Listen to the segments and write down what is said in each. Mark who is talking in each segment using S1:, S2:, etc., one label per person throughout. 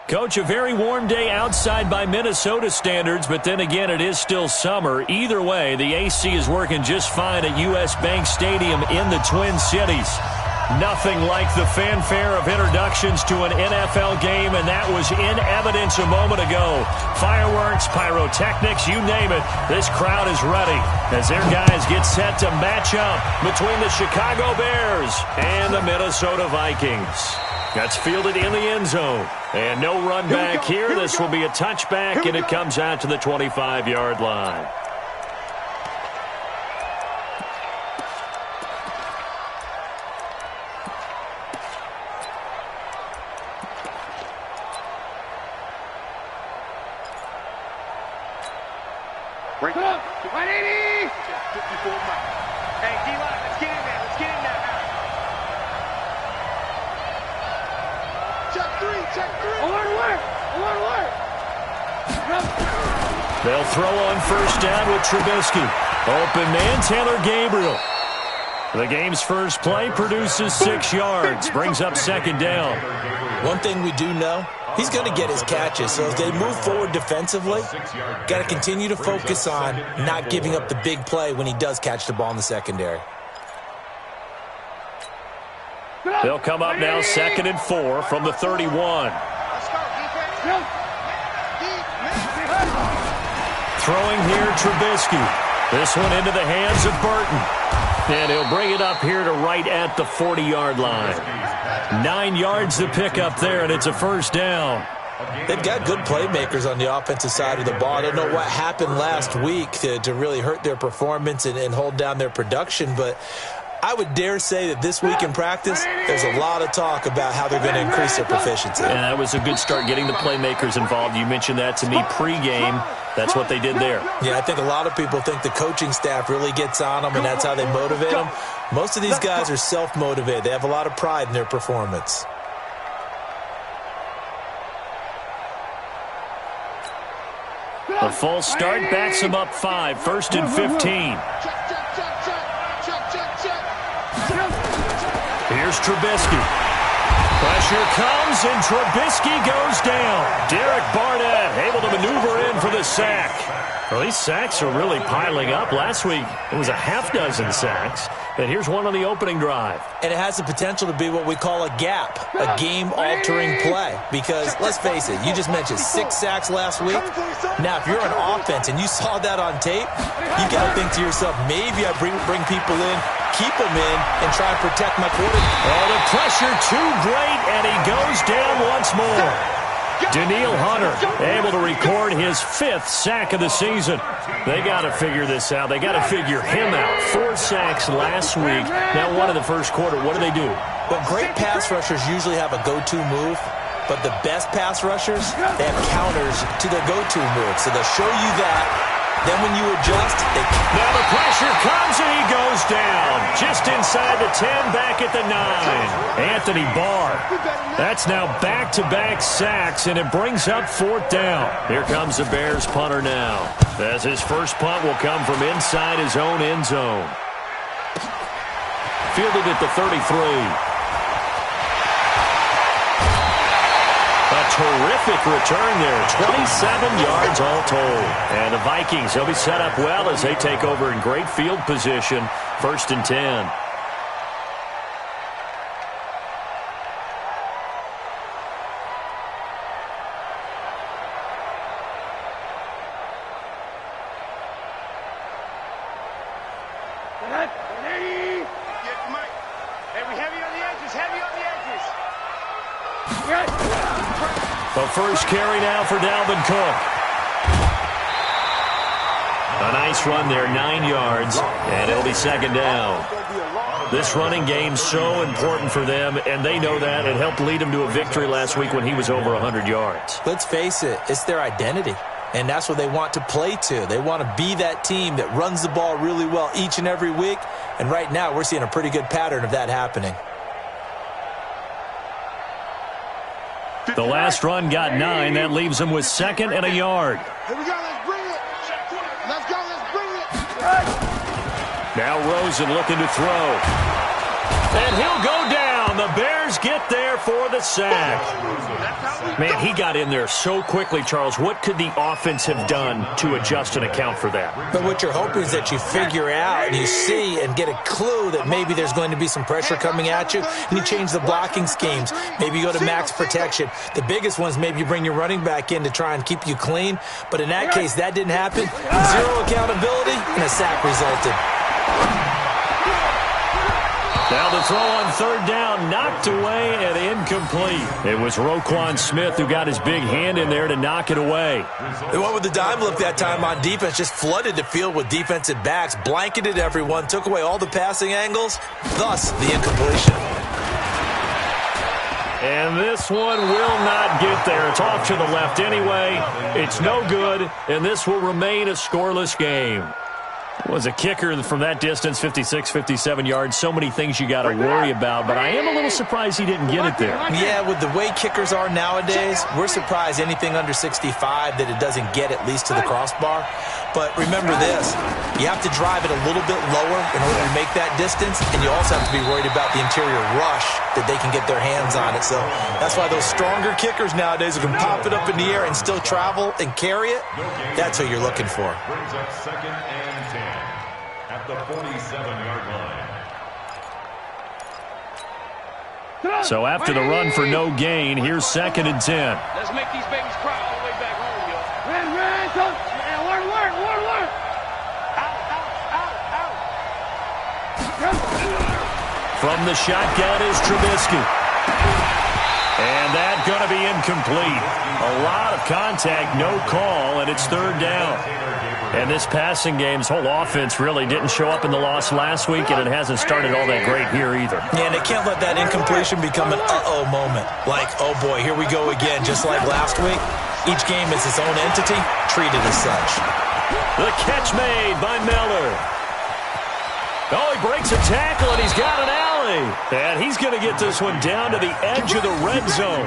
S1: Coach, a very warm day outside by Minnesota standards, but then again, it is still summer. Either way, the AC is working just fine at U.S. Bank Stadium in the Twin Cities. Nothing like the fanfare of introductions to an NFL game, and that was in evidence a moment ago. Fireworks, pyrotechnics, you name it. This crowd is ready as their guys get set to match up between the Chicago Bears and the Minnesota Vikings. That's fielded in the end zone. And no run back here. This will be a touchback, and it comes out to the 25-yard line.
S2: Break it up. 180. 54 miles. Hey, D-line, let's get in there. Let's get in there now. Check three. Check three. Alert.
S1: They'll throw on first down with Trubisky. Open man, Taylor Gabriel. The game's first play produces 6 yards. Brings up second down.
S3: One thing we do know, he's going to get his catches. So as they move forward defensively, got to continue to focus on not giving up the big play when he does catch the ball in the secondary.
S1: They'll come up now 2nd and 4 from the 31. Throwing here, Trubisky. This one into the hands of Burton. And he'll bring it up here to right at the 40-yard line. 9 yards to pick up there, and it's a first down.
S3: They've got good playmakers on the offensive side of the ball. I don't know what happened last week to really hurt their performance and hold down their production, but I would dare say that this week in practice, there's a lot of talk about how they're going to increase their proficiency.
S1: And that was a good start, getting the playmakers involved. You mentioned that to me pregame. That's what they did there.
S3: Yeah, I think a lot of people think the coaching staff really gets on them, and that's how they motivate them. Most of these guys are self-motivated. They have a lot of pride in their performance.
S1: A false start backs them up 5, 1st and 15. Here's Trubisky. Pressure comes, and Trubisky goes down. Derek Barnett able to maneuver in for the sack. Well, these sacks are really piling up. Last week, it was a half-dozen sacks. And here's one on the opening drive.
S3: And it has the potential to be what we call a gap, a game-altering play. Because, let's face it, you just mentioned 6 sacks last week. Now, if you're on offense and you saw that on tape, you got to think to yourself, maybe I bring people in, keep them in, and try and protect my quarterback.
S1: Oh, the pressure too great, and he goes down once more. Daniil Hunter able to record his 5th sack of the season. They got to figure this out. They got to figure him out. 4 sacks last week. Now 1 in the first quarter. What do?
S3: Well, great pass rushers usually have a go-to move, but the best pass rushers, they have counters to their go-to move. So they'll show you that. Then when you adjust,
S1: now the pressure comes, and he goes down. Just inside the 10, back at the 9. Anthony Barr. That's now back-to-back sacks, and it brings up 4th down. Here comes the Bears punter now, as his first punt will come from inside his own end zone. Fielded at the 33. A terrific return there. 27 yards all told. And the Vikings, they'll be set up well as they take over in great field position. 1st and 10. The first carry now for Dalvin Cook. A nice run there, 9 yards, and it'll be 2nd down. This running game's so important for them, and they know that. It helped lead them to a victory last week when he was over 100 yards.
S3: Let's face it, it's their identity, and that's what they want to play to. They want to be that team that runs the ball really well each and every week, and right now we're seeing a pretty good pattern of that happening.
S1: The last run got 9. That leaves him with 2nd and a yard.
S2: Here we go. Let's bring it. Let's go. Let's bring it.
S1: Now Rosen looking to throw. And he'll go down. And the Bears get there for the sack. Man, he got in there so quickly, Charles. What could the offense have done to adjust and account for that?
S3: But what you're hoping is that you figure out and you see and get a clue that maybe there's going to be some pressure coming at you, and you change the blocking schemes. Maybe you go to max protection. The biggest one is maybe you bring your running back in to try and keep you clean. But in that case, that didn't happen. Zero accountability, and a sack resulted.
S1: Now the throw on third down, knocked away and incomplete. It was Roquan Smith who got his big hand in there to knock it away.
S3: They went with the dime look that time on defense, just flooded the field with defensive backs, blanketed everyone, took away all the passing angles, thus the incompletion.
S1: And this one will not get there. It's off to the left anyway. It's no good, and this will remain a scoreless game. Was a kicker from that distance, 56, 57 yards. So many things you got to worry about, but I am a little surprised he didn't get it there.
S3: Yeah, with the way kickers are nowadays, we're surprised anything under 65 that it doesn't get at least to the crossbar. But remember this, you have to drive it a little bit lower in order to make that distance, and you also have to be worried about the interior rush that they can get their hands on it. So that's why those stronger kickers nowadays who can pop it up in the air and still travel and carry it, that's who you're looking for.
S4: Brings up 2nd and 10 at the 47-yard line.
S1: So after the run for no gain, here's 2nd and 10.
S2: Let's make these babies cry all the way back home, yo. Run, coach. Work. Out.
S1: From the shotgun is Trubisky. And that's going to be incomplete. A lot of contact, no call, and it's third down. And this passing game's whole offense really didn't show up in the loss last week, and it hasn't started all that great here either.
S3: Yeah, and they can't let that incompletion become an uh-oh moment. Like, oh boy, here we go again, just like last week. Each game is its own entity, treated as such.
S1: The catch made by Miller. Oh, he breaks a tackle, and he's got an alley. And he's going to get this one down to the edge of the red zone.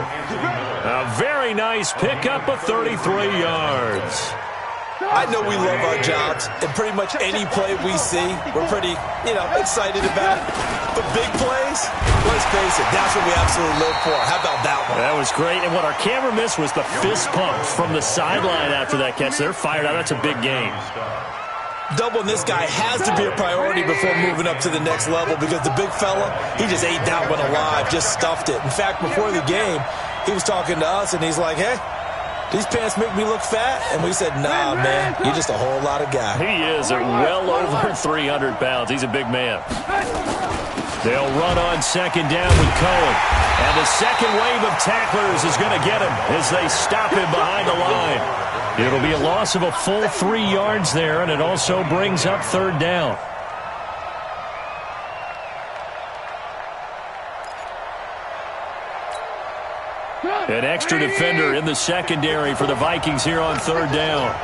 S1: A very nice pickup of 33 yards.
S3: I know we love our jobs, and pretty much any play we see, we're pretty, excited about. But big plays, let's face it, that's what we absolutely live for. How about that one?
S1: That was great, and what our camera missed was the fist pump from the sideline after that catch. They're fired out. That's a big game.
S3: Doubling this guy has to be a priority before moving up to the next level because the big fella, he just ate that one alive, just stuffed it. In fact, before the game, he was talking to us, and he's like, hey, these pants make me look fat? And we said, nah, man, you're just a whole lot of guy.
S1: He is at well over 300 pounds. He's a big man. They'll run on 2nd down with Cohen. And the second wave of tacklers is going to get him as they stop him behind the line. It'll be a loss of a full 3 yards there, and it also brings up third down. An extra defender in the secondary for the Vikings here on third down.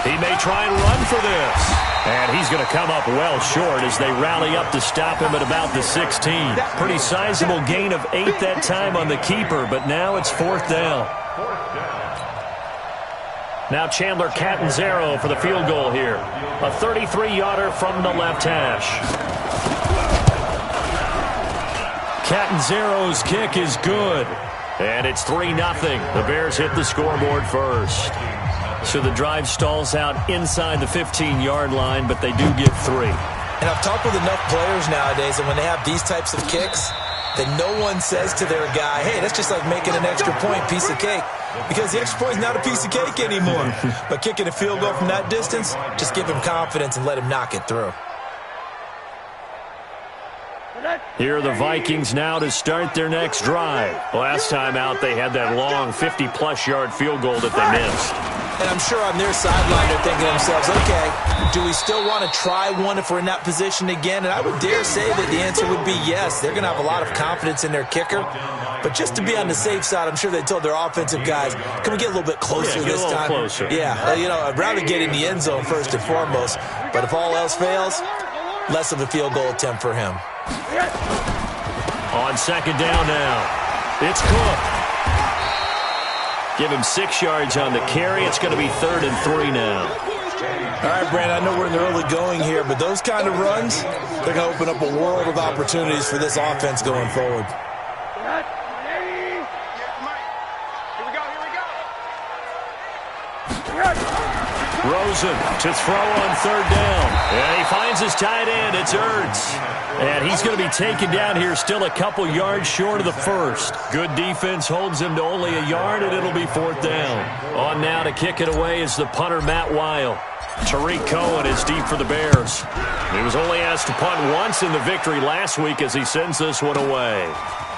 S1: He may try and run for this. And he's going to come up well short as they rally up to stop him at about the 16. Pretty sizable gain of 8 that time on the keeper, but now it's 4th down. Now Chandler Catanzaro for the field goal here. A 33-yarder from the left hash. Catanzaro's kick is good. And it's 3-0. The Bears hit the scoreboard first. So the drive stalls out inside the 15-yard line, but they do get 3.
S3: And I've talked with enough players nowadays, and when they have these types of kicks, that no one says to their guy, hey, that's just like making an extra point, piece of cake. Because the extra point is not a piece of cake anymore. But kicking a field goal from that distance, just give him confidence and let him knock it through.
S1: Here are the Vikings now to start their next drive. Last time out, they had that long 50-plus yard field goal that they missed.
S3: And I'm sure on their sideline, they're thinking to themselves, okay, do we still want to try one if we're in that position again? And I would dare say that the answer would be yes. They're going to have a lot of confidence in their kicker. But just to be on the safe side, I'm sure they told their offensive guys, can we get a little bit closer this time?
S1: Closer.
S3: Yeah, I'd rather get in the end zone first and foremost. But if all else fails, less of a field goal attempt for him.
S1: On 2nd down now, it's Cook. Give him 6 yards on the carry. It's going to be 3rd and 3 now.
S3: All right, Brandon, I know we're in the early going here, but those kind of runs, they're going to open up a world of opportunities for this offense going forward.
S1: Rosen to throw on third down. And he finds his tight end. It's Ertz. And he's going to be taken down here still a couple yards short of the first. Good defense holds him to only a yard, and it'll be fourth down. On now to kick it away is the punter, Matt Weil. Tariq Cohen is deep for the Bears. He was only asked to punt once in the victory last week as he sends this one away.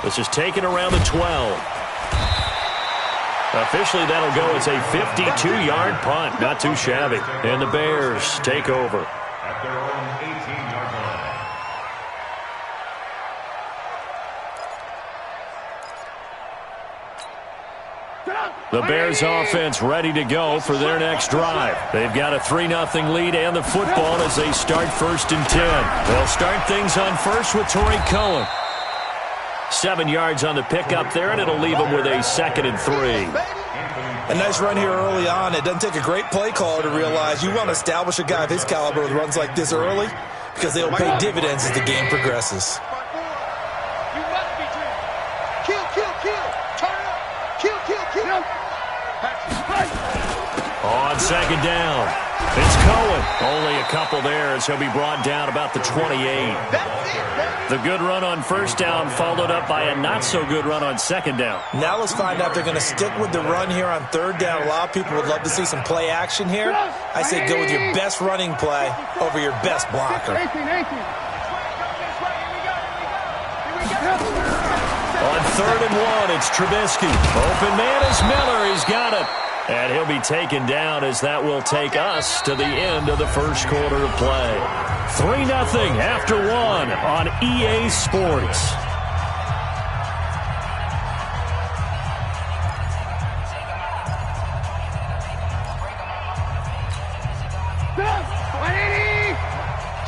S1: This is taken around the 12. Officially, that'll go as a 52-yard punt. Not too shabby. And the Bears take over.
S4: At their own 18-yard line.
S1: The Bears offense ready to go for their next drive. They've got a 3-0 lead and the football as they start 1st and 10. They'll start things on first with Tariq Cohen. 7 yards on the pickup there, and it'll leave them with a 2nd and 3.
S3: A nice run here early on. It doesn't take a great play caller to realize you want to establish a guy of his caliber with runs like this early because they'll pay dividends as the game progresses.
S2: You must be dreaming. Kill. Turn it up. Kill.
S1: On 2nd down, it's Cohen. Only a couple there as he'll be brought down about the 28.
S2: That's it, baby.
S1: The good run on 1st down followed up by a not-so-good run on 2nd down.
S3: Now let's find out if they're going to stick with the run here on 3rd down. A lot of people would love to see some play action here. I say go with your best running play over your best blocker.
S2: 18.
S1: On 3rd and 1, it's Trubisky. Open man is Miller. He's got it. And he'll be taken down as that will take us to the end of the first quarter of play. 3-0 after 1 on EA Sports.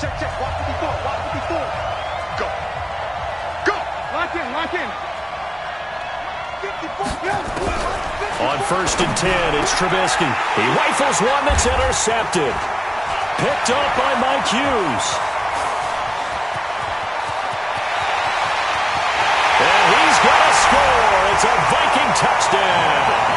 S2: Check. Watch 54. Go. Lock in. 54.
S1: On 1st and 10, it's Trubisky. He rifles one that's intercepted. Picked up by Mike Hughes. And he's got a score. It's a Viking touchdown.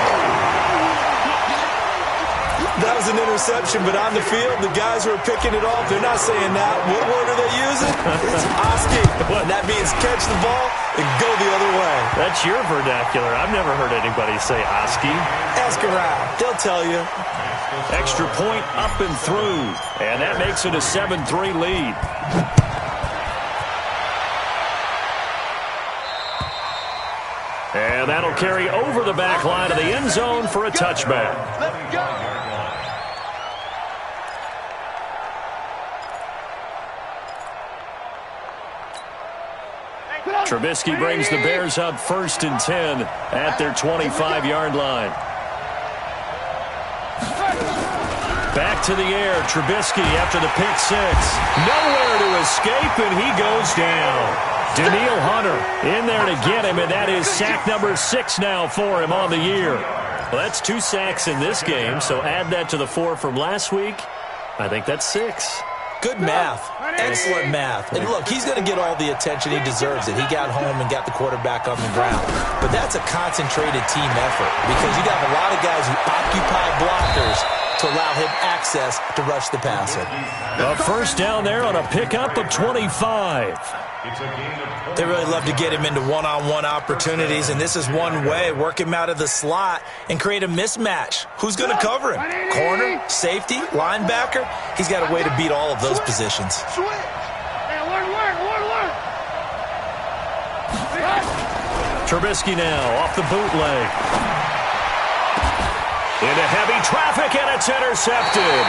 S3: That was an interception, but on the field, the guys who are picking it off, they're not saying that. What word are they using? It's Oski. And that means catch the ball and go the other way.
S1: That's your vernacular. I've never heard anybody say Oski.
S3: Ask around. They'll tell you.
S1: Extra point up and through. And that makes it a 7-3 lead. And that'll carry over the back line of the end zone for a touchback.
S2: Let's go.
S1: Trubisky brings the Bears up 1st and 10 at their 25-yard line. Back to the air, Trubisky after the pick 6. Nowhere to escape, and he goes down. Daniil Hunter in there to get him, and that is sack number 6 now for him on the year. Well, that's 2 sacks in this game, so add that to the 4 from last week. I think that's 6.
S3: Good math. Excellent math. And look, he's going to get all the attention he deserves it. He got home and got the quarterback on the ground. But that's a concentrated team effort because you got a lot of guys who occupy blockers to allow him access to rush the passer.
S1: A 1st down there on a pickup of 25.
S3: They really love to get him into one-on-one opportunities, and this is one way. Work him out of the slot and create a mismatch. Who's going to cover him? Corner, safety, linebacker? He's got a way to beat all of those positions.
S1: Trubisky now off the bootleg. Into heavy traffic, and it's intercepted.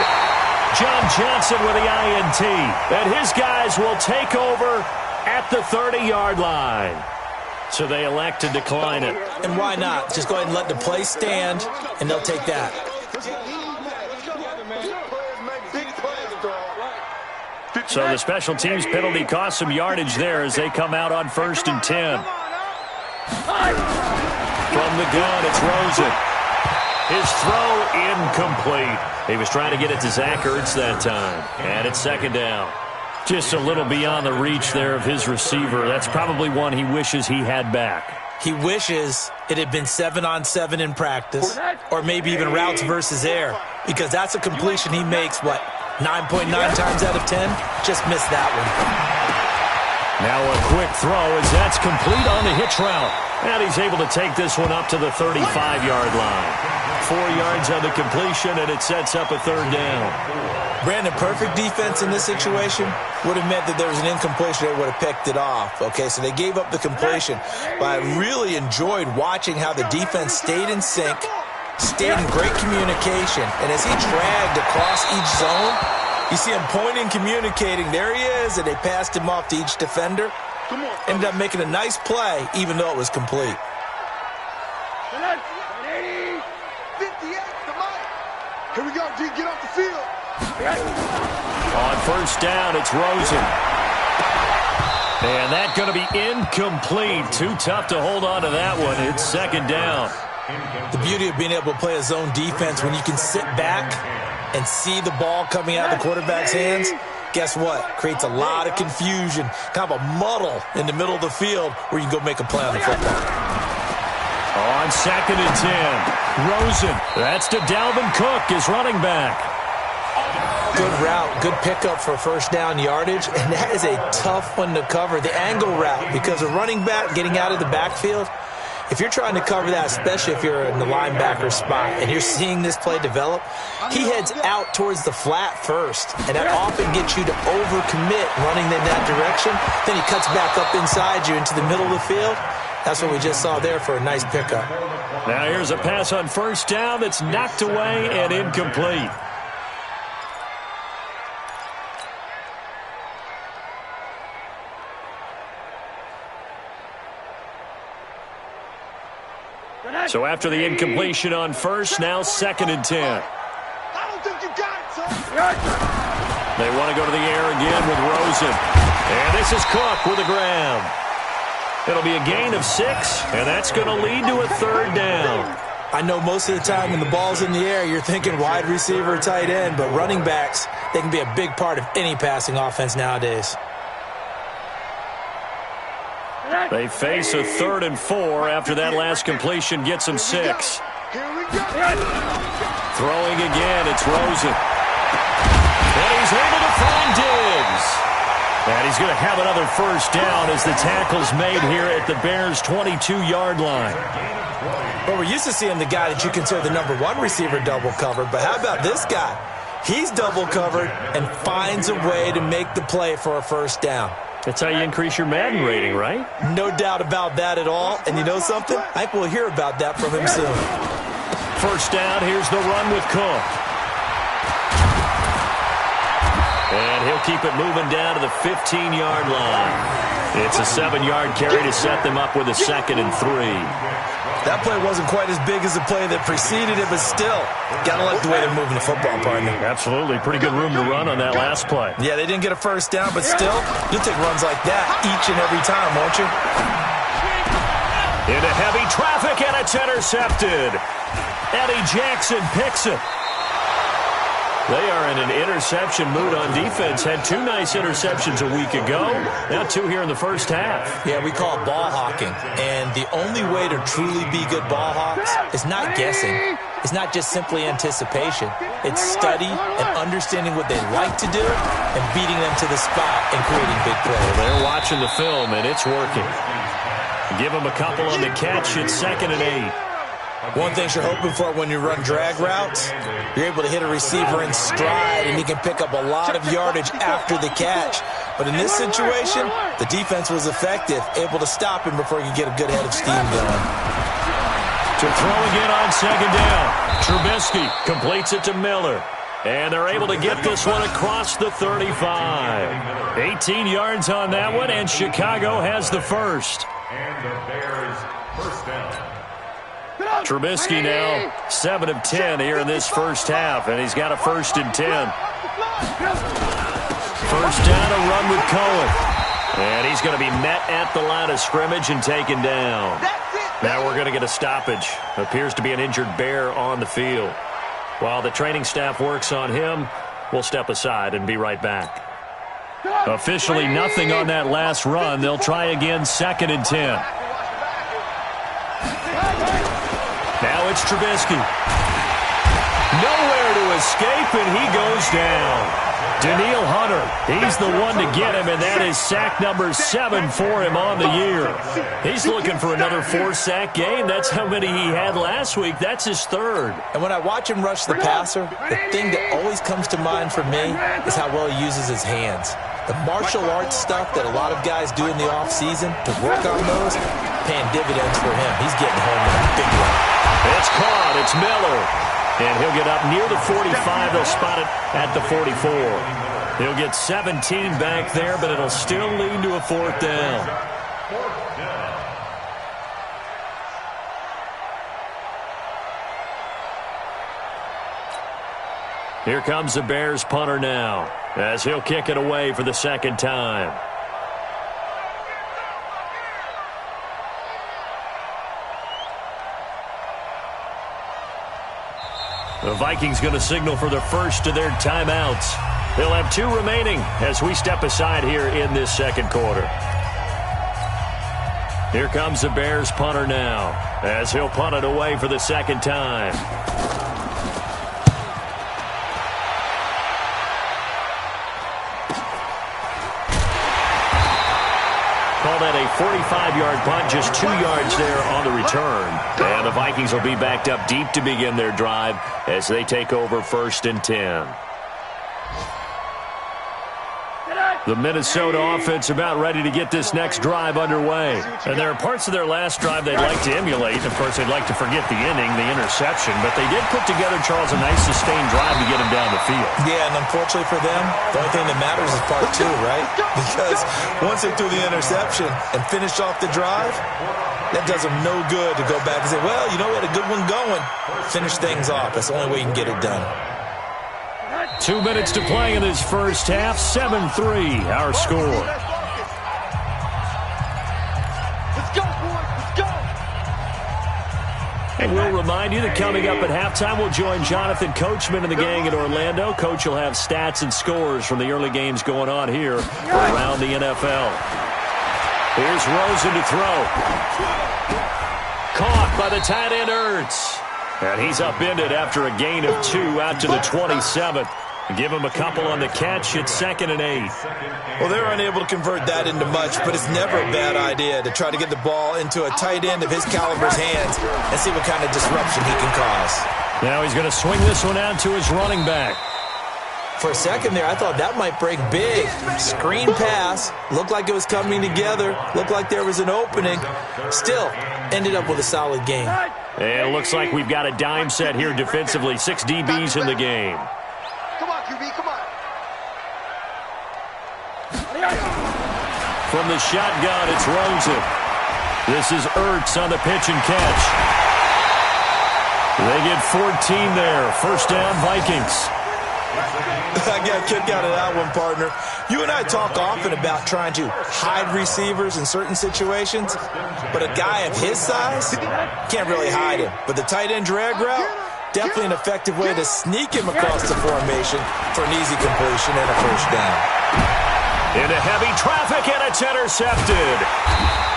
S1: John Johnson with the INT. And his guys will take over at the 30-yard line. So they elect to decline it.
S3: And why not? Just go ahead and let the play stand, and they'll take that.
S1: So the special teams penalty cost some yardage there as they come out on 1st and 10. From the gun, it's Rosen. His throw incomplete. He was trying to get it to Zach Ertz that time. And it's second down. Just a little beyond the reach there of his receiver. That's probably one he wishes he had back.
S3: He wishes it had been 7-on-7 in practice, or maybe even routes versus air, because that's a completion he makes, 9.9 times out of 10? Just missed that one.
S1: Now a quick throw as that's complete on the hitch route. And he's able to take this one up to the 35-yard line. 4 yards on the completion, and it sets up a third down.
S3: Brandon, perfect defense in this situation would have meant that there was an incompletion. They would have picked it off. Okay, so they gave up the completion. But I really enjoyed watching how the defense stayed in sync, stayed in great communication. And as he dragged across each zone, you see him pointing, communicating. There he is, and they passed him off to each defender. Ended up making a nice play, even though it was complete.
S2: 58, come on. Here we go, D, get off the field.
S1: On first down, it's Rosen. And that's going to be incomplete. Too tough to hold on to that one. It's second down.
S3: The beauty of being able to play a zone defense when you can sit back and see the ball coming out of the quarterback's hands, guess what? Creates a lot of confusion, kind of a muddle in the middle of the field where you can go make a play on the football.
S1: On second and 10, Rosen. That's to Dalvin Cook, his running back.
S3: Good route, good pickup for first down yardage, and that is a tough one to cover, the angle route, because a running back getting out of the backfield, if you're trying to cover that, especially if you're in the linebacker spot and you're seeing this play develop, he heads out towards the flat first, and that often gets you to overcommit running in that direction. Then he cuts back up inside you into the middle of the field. That's what we just saw there for a nice pickup.
S1: Now here's a pass on first down that's knocked away and incomplete. So after the incompletion on first, now second and 10.
S2: I don't think you got it, son.
S1: They want to go to the air again with Rosen. And this is Cook with a grab. It'll be a gain of 6, and that's going to lead to a third down.
S3: I know most of the time when the ball's in the air, you're thinking wide receiver, tight end, but running backs, they can be a big part of any passing offense nowadays.
S1: They face a 3rd and 4 after that last completion gets them 6.
S2: Here we go.
S1: Throwing again, it's Rosen. And he's able to find Diggs. And he's going to have another first down as the tackle's made here at the Bears' 22-yard line.
S3: Well, we're used to seeing the guy that you consider the number 1 receiver double covered, but how about this guy? He's double covered and finds a way to make the play for a first down.
S1: That's how you increase your Madden rating, right?
S3: No doubt about that at all. And you know something? I think we'll hear about that from him soon.
S1: First down, here's the run with Cook. And he'll keep it moving down to the 15-yard line. It's a 7-yard carry to set them up with a 2nd and 3.
S3: That play wasn't quite as big as the play that preceded it, but still, gotta like the way they're moving the football, partner.
S1: Absolutely. Pretty good room to run on that last play.
S3: Yeah, they didn't get a first down, but still, you'll take runs like that each and every time, won't you?
S1: Into heavy traffic, and it's intercepted. Eddie Jackson picks it. They are in an interception mood on defense. Had 2 nice interceptions a week ago. Now 2 here in the first half.
S3: Yeah, we call it ball hawking. And the only way to truly be good ball hawks is not guessing. It's not just simply anticipation. It's study and understanding what they like to do and beating them to the spot and creating big plays.
S1: They're watching the film, and it's working. Give them a couple on the catch. It's 2nd and 8.
S3: One thing you're hoping for when you run drag routes, you're able to hit a receiver in stride, and he can pick up a lot of yardage after the catch. But in this situation, the defense was effective, able to stop him before he could get a good head of steam going.
S1: To throw again on 2nd down. Trubisky completes it to Miller. And they're able to get this one across the 35. 18 yards on that one, and Chicago has the first.
S4: And the Bears first down.
S1: Trubisky now 7 of 10 here in this first half, and he's got a 1st and 10. First down, a run with Cohen. And he's going to be met at the line of scrimmage and taken down.
S2: That's it.
S1: Now we're going to get a stoppage. Appears to be an injured Bear on the field. While the training staff works on him, we'll step aside and be right back. Officially nothing on that last run. They'll try again, 2nd and 10. Now it's Trubisky. Nowhere to escape, and he goes down. Daniil Hunter, he's the one to get him, and that is sack number 7 for him on the year. He's looking for another 4-sack game. That's how many he had last week. That's his 3rd.
S3: And when I watch him rush the passer, the thing that always comes to mind for me is how well he uses his hands. The martial arts stuff that a lot of guys do in the offseason to work on those, paying dividends for him. He's getting home in a big way.
S1: It's caught. It's Miller. And he'll get up near the 45. They'll spot it at the 44. He'll get 17 back there, but it'll still lead to a 4th down. Here comes the Bears punter now, as he'll kick it away for the 2nd time. The Vikings going to signal for the first of their timeouts. They'll have 2 remaining as we step aside here in this 2nd quarter. Here comes the Bears punter now, as he'll punt it away for the 2nd time. Call that a 45-yard punt, just 2 yards there on the return. And the Vikings will be backed up deep to begin their drive as they take over 1st and 10. The Minnesota offense about ready to get this next drive underway. And there are parts of their last drive they'd like to emulate. Of course, they'd like to forget the inning, the interception. But they did put together, Charles, a nice sustained drive to get him down the field.
S3: Yeah, and unfortunately for them, the only thing that matters is part 2, right? Because once they threw the interception and finished off the drive, that does them no good to go back and say, well, you know, we had a good one going. Finish things off. That's the only way you can get it done.
S1: 2 minutes to play in this first half. 7-3, our score.
S2: Let's go, boys. Let's go.
S1: And we'll remind you that coming up at halftime, we'll join Jonathan Coachman and the gang in Orlando. Coach will have stats and scores from the early games going on here around the NFL. Here's Rosen to throw. Caught by the tight end Ertz. And he's upended after a gain of 2 out to the 27th. Give him a couple on the catch. It's 2nd and 8.
S3: Well, they're unable to convert that into much, but it's never a bad idea to try to get the ball into a tight end of his caliber's hands and see what kind of disruption he can cause.
S1: Now he's going to swing this one out to his running back.
S3: For a second there, I thought that might break big. Screen pass. Looked like it was coming together. Looked like there was an opening. Still, ended up with a solid game.
S1: And it looks like we've got a dime set here defensively. 6 DBs in the game.
S2: Come on, QB, come on.
S1: From the shotgun, it's Rosen. This is Ertz on the pitch and catch. They get 14 there. First down, Vikings.
S3: I got a kick out of that one, partner. You and I talk often about trying to hide receivers in certain situations, but a guy of his size can't really hide him. But the tight end drag route, definitely an effective way to sneak him across the formation for an easy completion and a first down.
S1: Into heavy traffic, and it's intercepted.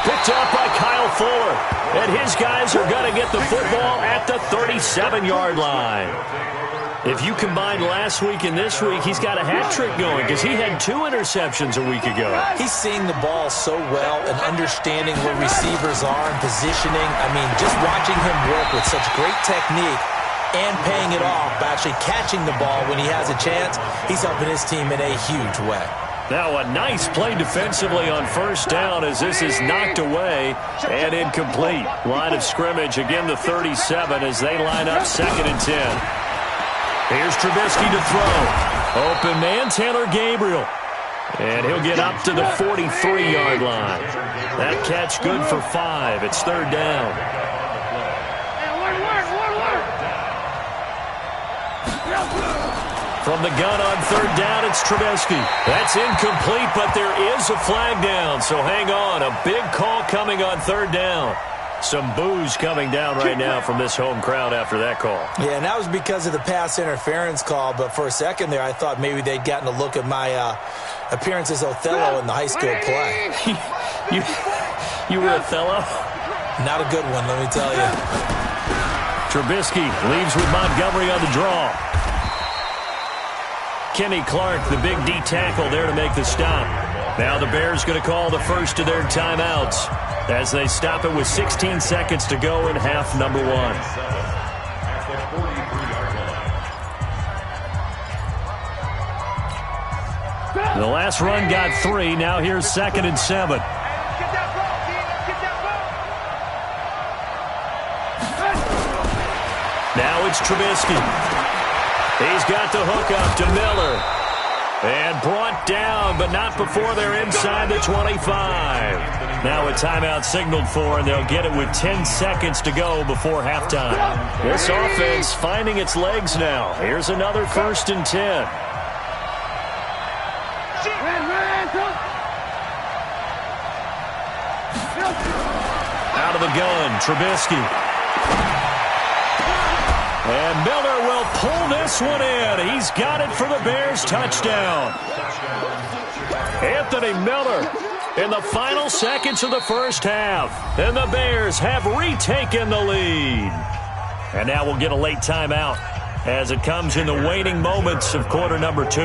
S1: Picked up by Kyle Fuller. And his guys are going to get the football at the 37-yard line. If you combine last week and this week, he's got a hat trick going because he had 2 interceptions a week ago.
S3: He's seeing the ball so well and understanding where receivers are and positioning. I mean, just watching him work with such great technique and paying it off by actually catching the ball when he has a chance, he's helping his team in a huge way.
S1: Now a nice play defensively on first down as this is knocked away and incomplete. Line of scrimmage, again the 37 as they line up 2nd and 10. Here's Trubisky to throw. Open man, Taylor Gabriel. And he'll get up to the 43-yard line. That catch good for 5. It's 3rd down. From the gun on 3rd down, it's Trubisky. That's incomplete, but there is a flag down. So hang on. A big call coming on 3rd down. Some boos coming down right now from this home crowd after that call.
S3: Yeah, and that was because of the pass interference call, but for a second there I thought maybe they'd gotten a look at my appearance as Othello in the high school play.
S1: You were Othello?
S3: Not a good one, let me tell you.
S1: Trubisky leaves with Montgomery on the draw. Kenny Clark, the big D tackle there to make the stop. Now the Bears going to call the first of their timeouts as they stop it with 16 seconds to go in half number 1. The last run got 3. Now here's 2nd and 7. Now it's Trubisky. He's got the hook up to Miller. And brought down, but not before they're inside the 25. Now a timeout signaled for, and they'll get it with 10 seconds to go before halftime. This offense finding its legs now. Here's another 1st and 10. Out of the gun, Trubisky. And Miller will pull this one in. He's got it for the Bears touchdown. Anthony Miller in the final seconds of the first half. And the Bears have retaken the lead. And now we'll get a late timeout as it comes in the waning moments of quarter number 2.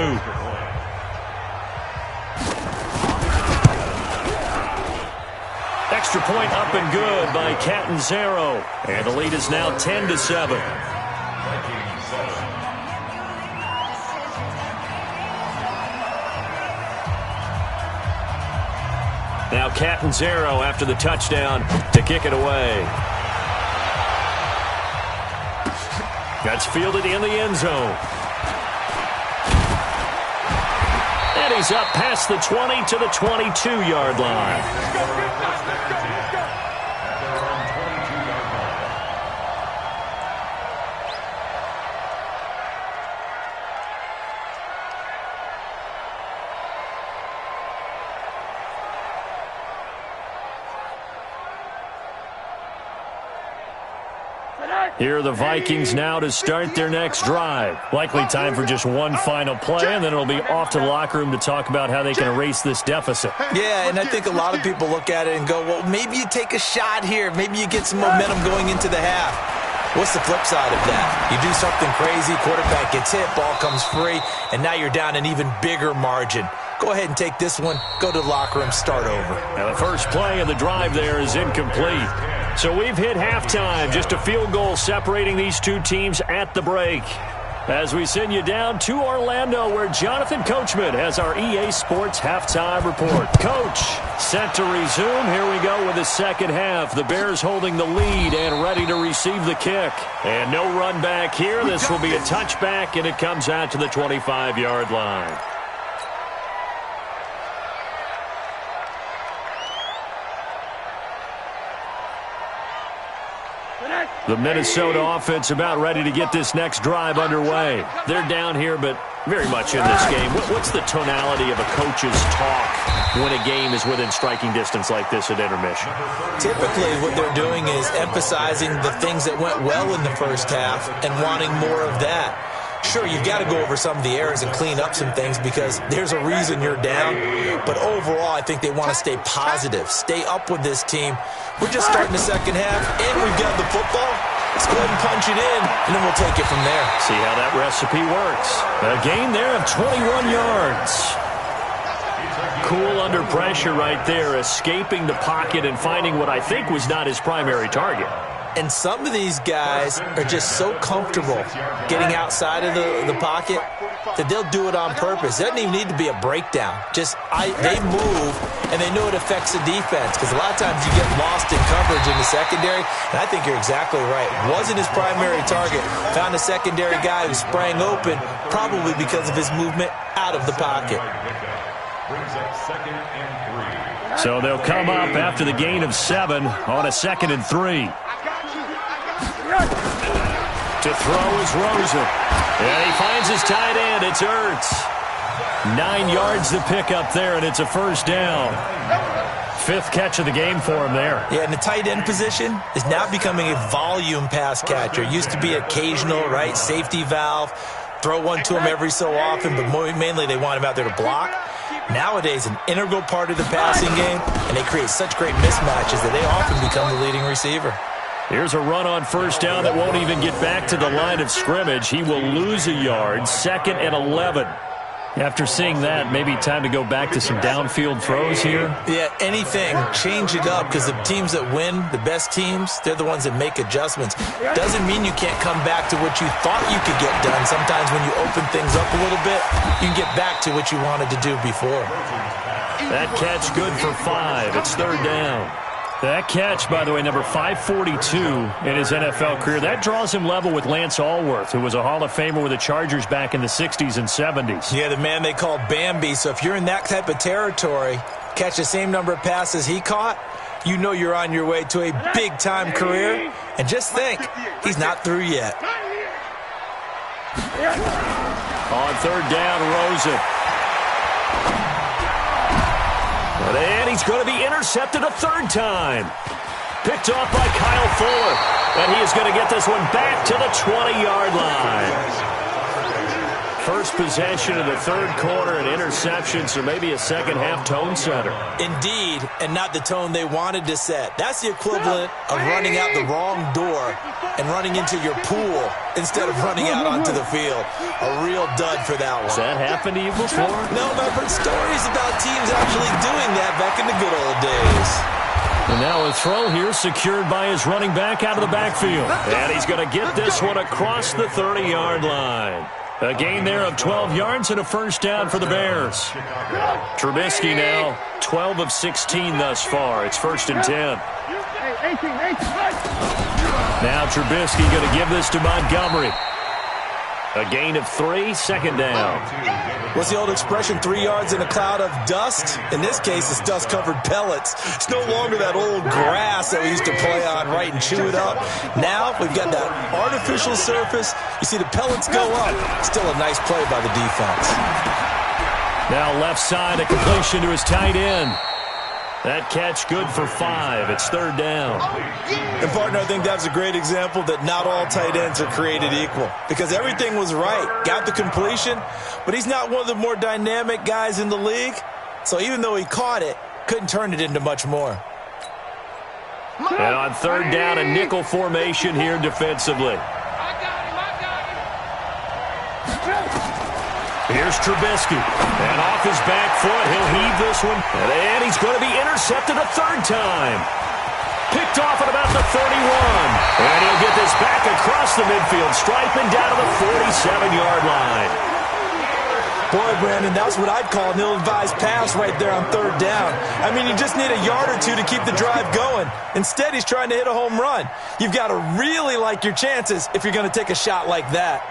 S1: Extra point up and good by Catanzaro. And the lead is now 10-7. Now Catanzaro after the touchdown to kick it away. That's fielded in the end zone. And he's up past the 20 to the 22-yard line. Here are the Vikings now to start their next drive. Likely time for just one final play, and then it'll be off to the locker room to talk about how they can erase this deficit.
S3: Yeah, and I think a lot of people look at it and go, well, maybe you take a shot here. Maybe you get some momentum going into the half. What's the flip side of that? You do something crazy, quarterback gets hit, ball comes free, and now you're down an even bigger margin. Go ahead and take this one, go to the locker room, start over.
S1: Now the first play of the drive there is incomplete. So we've hit halftime, just a field goal separating these two teams at the break. As we send you down to Orlando, where Jonathan Coachman has our EA Sports halftime report. Coach, set to resume. Here we go with the second half. The Bears holding the lead and ready to receive the kick. And no run back here. This will be a touchback, and it comes out to the 25-yard line. The Minnesota offense about ready to get this next drive underway. They're down here, but very much in this game. What's the tonality of a coach's talk when a game is within striking distance like this at intermission?
S3: Typically, what they're doing is emphasizing the things that went well in the first half and wanting more of that. Sure, you've got to go over some of the errors and clean up some things because there's a reason you're down. But overall, I think they want to stay positive, stay up with this team. We're just starting the second half, and we've got the football. Let's go ahead and punch it in, and then we'll take it from there.
S1: See how that recipe works. A gain there of 21 yards. Cool under pressure right there, escaping the pocket and finding what I think was not his primary target.
S3: And some of these guys are just so comfortable getting outside of the pocket that they'll do it on purpose. It doesn't even need to be a breakdown. They move, and they know it affects the defense because a lot of times you get lost in coverage in the secondary, and I think you're exactly right. Wasn't his primary target. Found a secondary guy who sprang open, probably because of his movement out of the pocket.
S1: So they'll come up after the gain of 7 on a 2nd and 3. To throw is Rosen. And he finds his tight end. It's Ertz. 9 yards to pick up there, and it's a first down. fifth catch of the game for him there.
S3: Yeah, and the tight end position is now becoming a volume pass catcher. It used to be occasional, right, safety valve, throw one to him every so often, but mainly they want him out there to block. Nowadays, an integral part of the passing game, and they create such great mismatches that they often become the leading receiver.
S1: Here's a run on first down that won't even get back to the line of scrimmage. He will lose a yard, 2nd and 11. After seeing that, maybe time to go back to some downfield throws here.
S3: Yeah, anything. Change it up, because the teams that win, the best teams, they're the ones that make adjustments. Doesn't mean you can't come back to what you thought you could get done. Sometimes when you open things up a little bit, you can get back to what you wanted to do before.
S1: That catch good for 5. It's 3rd down. That catch, by the way, number 542 in his NFL career. That draws him level with Lance Allworth, who was a Hall of Famer with the Chargers back in the 60s and 70s.
S3: Yeah, the man they call Bambi. So if you're in that type of territory, catch the same number of passes he caught, you know you're on your way to a big-time career. And just think, he's not through yet.
S1: On 3rd down, Rosen. And he's going to be intercepted a 3rd time. Picked off by Kyle Fuller. And he is going to get this one back to the 20-yard line. First possession of the 3rd quarter, an interception, so maybe a second-half tone setter.
S3: Indeed, and not the tone they wanted to set. That's the equivalent of running out the wrong door and running into your pool instead of running out onto the field. A real dud for that one.
S1: Has that happened to you before?
S3: No, but I've heard stories about teams actually doing that back in the good old days.
S1: And now a throw here secured by his running back out of the backfield. And he's going to get this one across the 30-yard line. A gain there of 12 yards and a first down for the Bears. Trubisky now 12 of 16 thus far. It's 1st and 10. Now Trubisky going to give this to Montgomery. A gain of 3, 2nd down.
S3: What's the old expression, 3 yards in a cloud of dust? In this case, it's dust-covered pellets. It's no longer that old grass that we used to play on, right, and chew it up. Now we've got that artificial surface. You see the pellets go up. Still a nice play by the defense.
S1: Now left side, a completion to his tight end. That catch good for 5. It's 3rd down.
S3: And, partner, I think that's a great example that not all tight ends are created equal. Because everything was right. Got the completion, but he's not one of the more dynamic guys in the league. So even though he caught it, couldn't turn it into much more.
S1: And on 3rd down, a nickel formation here defensively. Here's Trubisky. And off his back foot, he'll heave this one. And he's going to be intercepted a 3rd time. Picked off at about the 31. And he'll get this back across the midfield stripe and down to the 47-yard line.
S3: Boy, Brandon, that's what I'd call an ill-advised pass right there on 3rd down. I mean, you just need a yard or two to keep the drive going. Instead, he's trying to hit a home run. You've got to really like your chances if you're going to take a shot like that.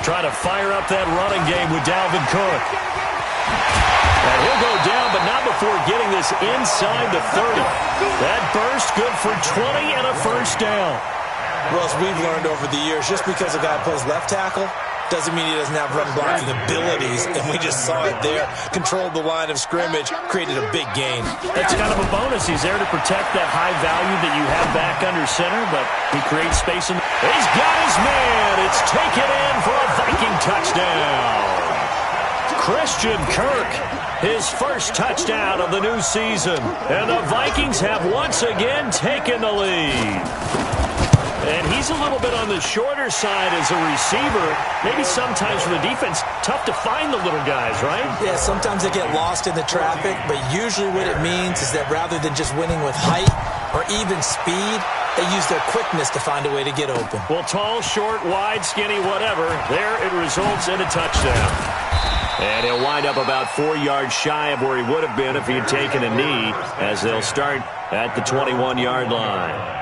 S1: Trying to fire up that running game with Dalvin Cook. And he'll go down, but not before getting this inside the 30. That burst good for 20 and a first down.
S3: Well, as we've learned over the years, just because a guy plays left tackle doesn't mean he doesn't have run blocking abilities, and we just saw it there. Controlled the line of scrimmage, created a big gain.
S1: That's kind of a bonus. He's there to protect that high value that you have back under center, but he creates space. He's got his man. It's taken in for a Viking touchdown. Christian Kirk, his first touchdown of the new season. And the Vikings have once again taken the lead. And he's a little bit on the shorter side as a receiver. Maybe sometimes for the defense, tough to find the little guys, right?
S3: Yeah, sometimes they get lost in the traffic, but usually what it means is that rather than just winning with height or even speed, they use their quickness to find a way to get open.
S1: Well, tall, short, wide, skinny, whatever, there it results in a touchdown. And he'll wind up about 4 yards shy of where he would have been if he had taken a knee, as they'll start at the 21-yard line.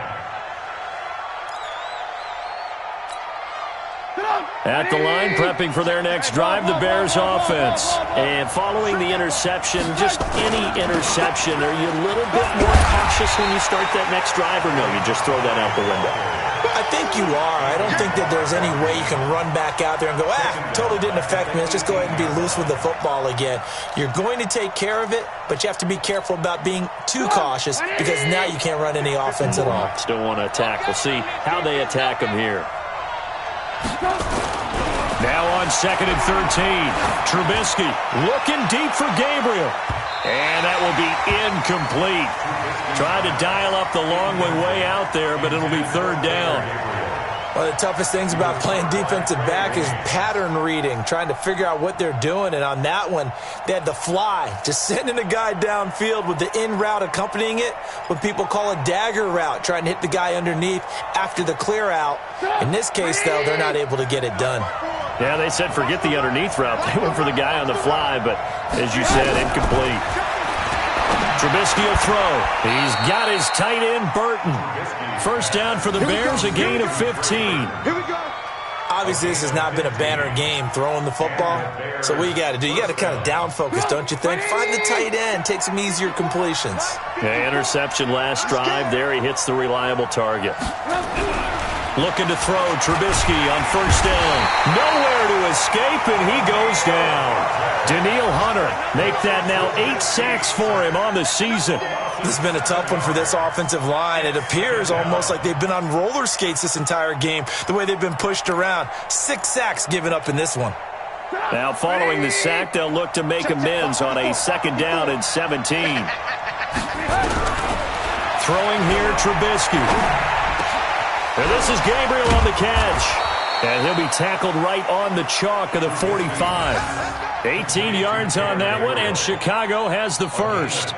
S1: At the line, prepping for their next drive, the Bears offense. And following the interception, just any interception, are you a little bit more cautious when you start that next drive, or no, you just throw that out the window?
S3: I think you are. I don't think that there's any way you can run back out there and go, totally didn't affect me. Let's just go ahead and be loose with the football again. You're going to take care of it, but you have to be careful about being too cautious because now you can't run any offense at all.
S1: Still want to attack. We'll see how they attack him here. Now on 2nd and 13. Trubisky looking deep for Gabriel. And that will be incomplete. Tried to dial up the long one way out there, but it'll be 3rd down.
S3: One of the toughest things about playing defensive back is pattern reading, trying to figure out what they're doing. And on that one, they had the fly, just sending a guy downfield with the in route accompanying it, what people call a dagger route, trying to hit the guy underneath after the clear out. In this case, though, they're not able to get it done.
S1: Yeah, they said forget the underneath route. They went for the guy on the fly, but as you said, incomplete. Trubisky will throw. He's got his tight end, Burton. 1st down for the Bears, a gain of 15.
S2: Here we go.
S3: Obviously, this has not been a banner game throwing the football. So what you got to do, you got to kind of down focus, don't you think? Find the tight end, take some easier completions.
S1: Yeah, interception last drive. There he hits the reliable target. Looking to throw, Trubisky on 1st down. Nowhere to escape, and he goes down. Daniil Hunter make that now 8 sacks for him on the season.
S3: This has been a tough one for this offensive line. It appears almost like they've been on roller skates this entire game, the way they've been pushed around. 6 sacks given up in this one.
S1: Now following the sack, they'll look to make amends on a 2nd down and 17. Throwing here, Trubisky. And this is Gabriel on the catch. And he'll be tackled right on the chalk of the 45. 18 yards on that one, and Chicago has the first.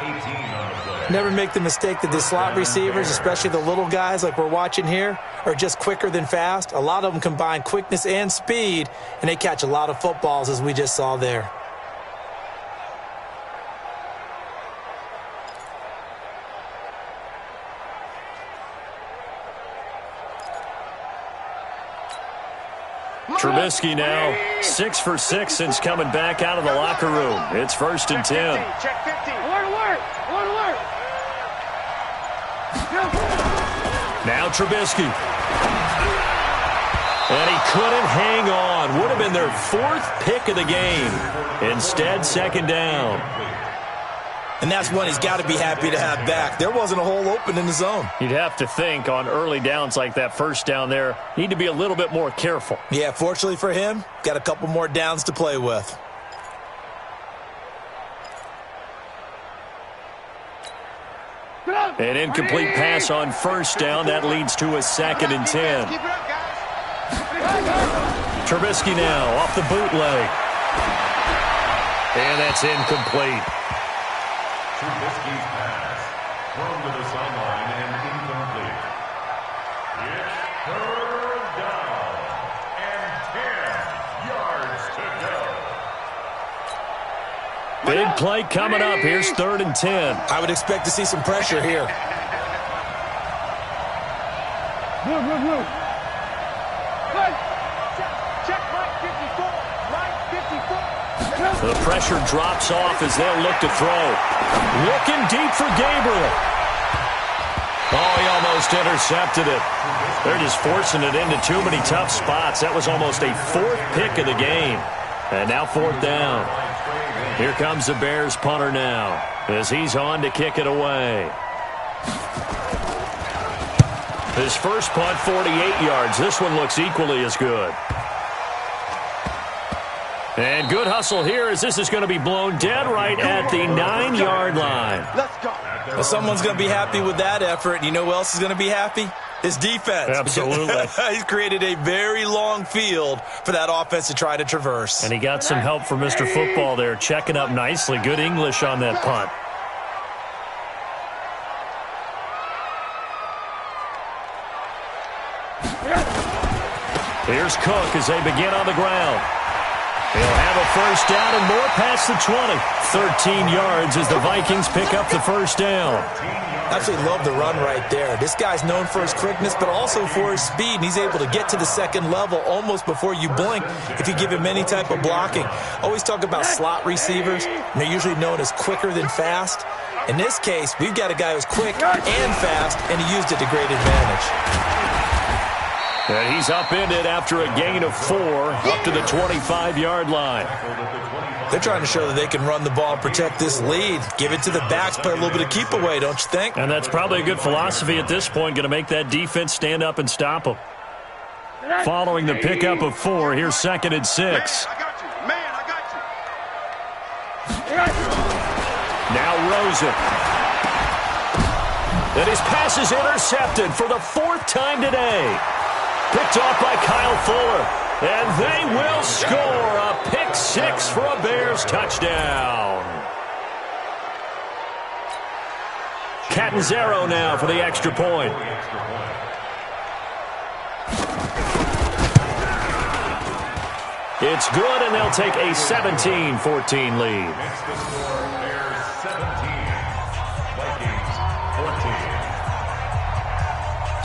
S3: Never make the mistake that the slot receivers, especially the little guys like we're watching here, are just quicker than fast. A lot of them combine quickness and speed, and they catch a lot of footballs, as we just saw there.
S1: Trubisky now 6 for 6 since coming back out of the locker room. It's 1st and 10.
S2: Check 50. Alert.
S1: Now Trubisky. And he couldn't hang on. Would have been their 4th pick of the game. Instead, 2nd down.
S3: And that's one he's got to be happy to have back. There wasn't a hole open in the zone.
S1: You'd have to think on early downs like that 1st down there, need to be a little bit more careful.
S3: Yeah, fortunately for him, got a couple more downs to play with.
S1: An incomplete pass on 1st down. That leads to a 2nd and 10.
S2: Keep it up, guys.
S1: Trubisky now off the bootleg. And that's incomplete.
S4: Trubisky's pass thrown to the sideline and incomplete. It's 3rd down and 10 yards to go.
S1: Big play coming up. Here's 3rd and 10.
S3: I would expect to see some pressure here.
S2: Move. Check right 54. Right 54.
S1: The pressure drops off as they'll look to throw. Looking deep for Gabriel. Oh, he almost intercepted it. They're just forcing it into too many tough spots. That was almost a 4th pick of the game. And now 4th down. Here comes the Bears punter now as he's on to kick it away. His first punt, 48 yards. This one looks equally as good. And good hustle here as this is going to be blown dead right at the 9-yard line.
S2: Let's go.
S3: Well, someone's going to be happy with that effort. And you know who else is going to be happy? His defense.
S1: Absolutely.
S3: He's created a very long field for that offense to try to traverse.
S1: And he got some help from Mr. Football there, checking up nicely. Good English on that punt. Here's Cook as they begin on the ground. He'll have a 1st down and more past the 20. 13 yards as the Vikings pick up the 1st down.
S3: Absolutely love the run right there. This guy's known for his quickness, but also for his speed. And he's able to get to the 2nd level almost before you blink if you give him any type of blocking. Always talk about slot receivers, and they're usually known as quicker than fast. In this case, we've got a guy who's quick and fast, and he used it to great advantage.
S1: And he's upended after a gain of 4 up to the 25-yard line.
S3: They're trying to show that they can run the ball and protect this lead. Give it to the backs, play a little bit of keep away, don't you think?
S1: And that's probably a good philosophy at this point, going to make that defense stand up and stop them. Following the pickup of 4, here's 2nd and 6. Now Rosen. And his pass is intercepted for the 4th time today. Picked off by Kyle Fuller. And they will score a pick 6 for a Bears touchdown. Catanzaro now for the extra point. It's good, and they'll take a 17-14 lead.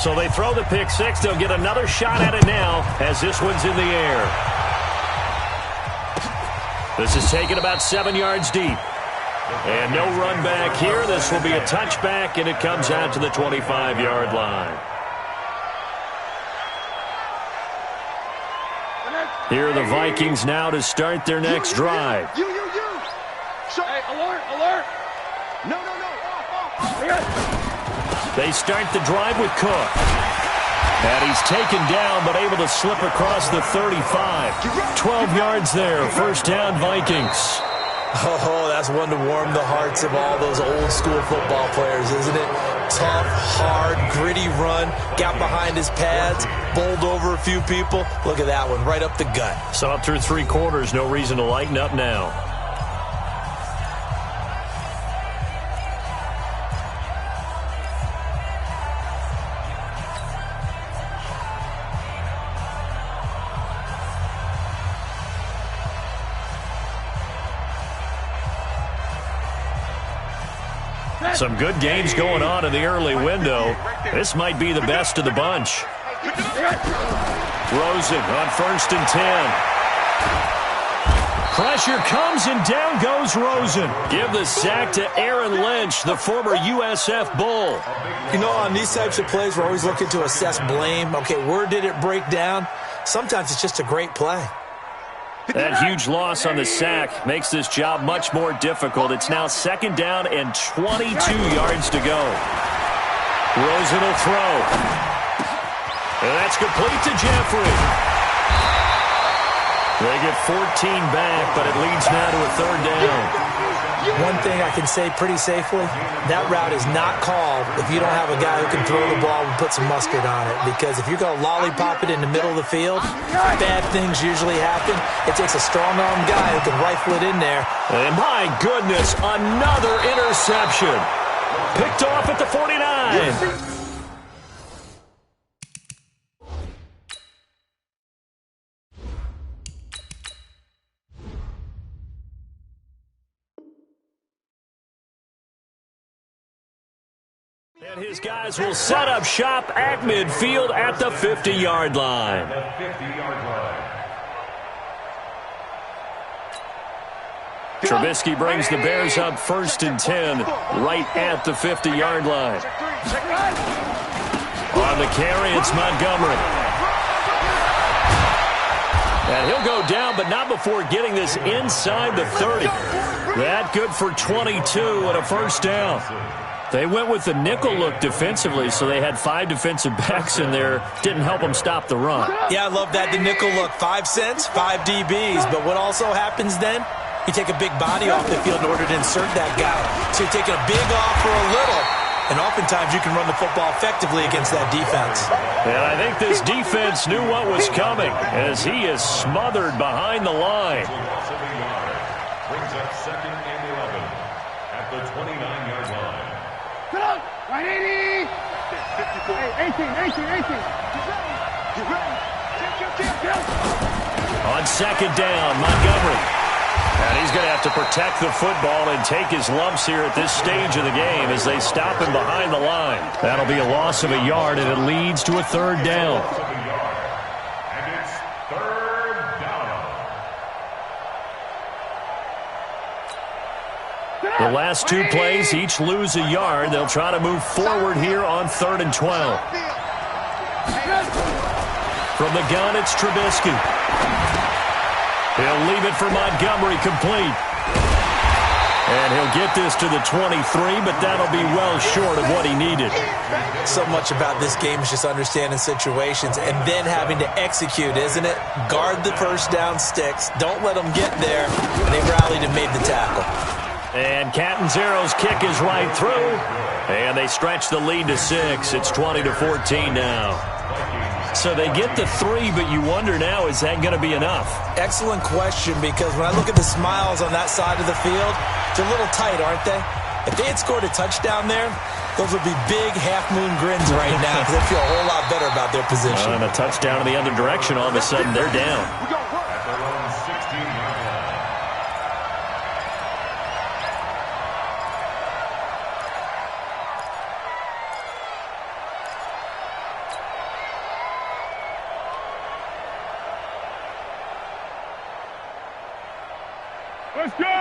S1: So they throw the pick 6. They'll get another shot at it now as this one's in the air. This is taken about 7 yards deep. And no run back here. This will be a touchback, and it comes out to the 25-yard line. Here are the Vikings now to start their next drive.
S2: You. Hey, alert. No.
S1: They start the drive with Cook. And he's taken down but able to slip across the 35. 12 yards there. First down, Vikings.
S3: Oh, that's one to warm the hearts of all those old school football players, isn't it? Tough, hard, gritty run. Got behind his pads, bowled over a few people. Look at that one, right up the gut.
S1: So up through 3 quarters, no reason to lighten up now. Some good games going on in the early window. This might be the best of the bunch. Rosen on 1st and 10. Pressure comes, and down goes Rosen. Give the sack to Aaron Lynch, the former USF Bull.
S3: You know, on these types of plays, we're always looking to assess blame. Okay, where did it break down? Sometimes it's just a great play.
S1: That huge loss on the sack makes this job much more difficult. It's now 2nd down and 22 yards to go. Rosen will throw. And that's complete to Jeffrey. They get 14 back, but it leads now to a 3rd down.
S3: One thing I can say pretty safely, that route is not called if you don't have a guy who can throw the ball and put some mustard on it. Because if you're going to lollipop it in the middle of the field, bad things usually happen. It takes a strong-armed guy who can rifle it in there.
S1: And my goodness, another interception. Picked off at the 49. And his guys will set up shop at midfield at the 50-yard line. Trubisky brings the Bears up 1st and 10 right at the 50-yard line. On the carry, it's Montgomery. And he'll go down, but not before getting this inside the 30. That good for 22 and a 1st down. They went with the nickel look defensively, so they had 5 defensive backs in there. Didn't help them stop the run.
S3: Yeah, I love that, the nickel look. 5 cents, 5 DBs. But what also happens then? You take a big body off the field in order to insert that guy. So you're taking a big off for a little. And oftentimes you can run the football effectively against that defense.
S1: And I think this defense knew what was coming as he is smothered behind the line.
S4: Brings up 2nd and 11 at the 29-yard line.
S2: Get up! 180! 18. Get ready.
S1: On 2nd down, Montgomery. And he's going to have to protect the football and take his lumps here at this stage of the game as they stop him behind the line. That'll be a loss of a yard, and it leads to a 3rd down.
S4: And it's 3rd down.
S1: The last 2 plays each lose a yard. They'll try to move forward here on 3rd and 12. From the gun, it's Trubisky. He'll leave it for Montgomery, complete. And he'll get this to the 23, but that'll be well short of what he needed.
S3: So much about this game is just understanding situations and then having to execute, isn't it? Guard the first down sticks. Don't let them get there. And they rallied and made the tackle.
S1: And Catanzaro's kick is right through. And they stretch the lead to 6. It's 20-14 now. So they get the 3, but you wonder now, is that going to be enough?
S3: Excellent question, because when I look at the smiles on that side of the field, they're a little tight, aren't they? If they had scored a touchdown there, those would be big half-moon grins right now because they feel a whole lot better about their position.
S1: And a touchdown in the other direction, all of a sudden they're down.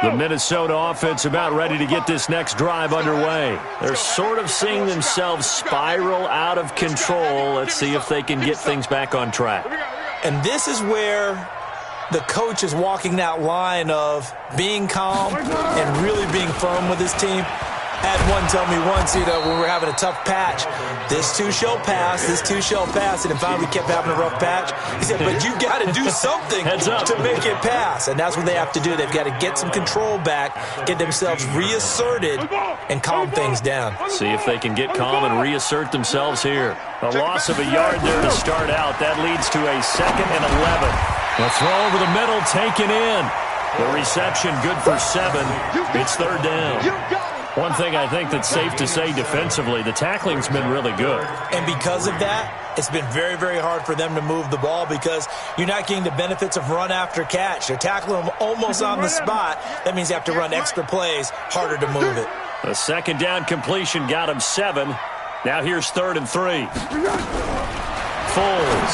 S1: The Minnesota offense about ready to get this next drive underway. They're sort of seeing themselves spiral out of control. Let's see if they can get things back on track.
S3: And this is where the coach is walking that line of being calm and really being firm with his team. I had one tell me once, when we were having a tough patch, this too shall pass, this too shall pass, and finally we kept having a rough patch. He said, but you got to do something to make it pass, and that's what they have to do. They've got to get some control back, get themselves reasserted, and calm things down.
S1: See if they can get calm and reassert themselves here. A loss of a yard there to start out. That leads to a 2nd and 11. The throw over the middle taken in. The reception good for 7. It's 3rd down. One thing I think that's safe to say defensively, the tackling's been really good.
S3: And because of that, it's been very, very hard for them to move the ball because you're not getting the benefits of run after catch. They're tackling them almost on the spot. That means you have to run extra plays, harder to move it.
S1: A 2nd down completion got him 7. Now here's 3rd and 3. Foles.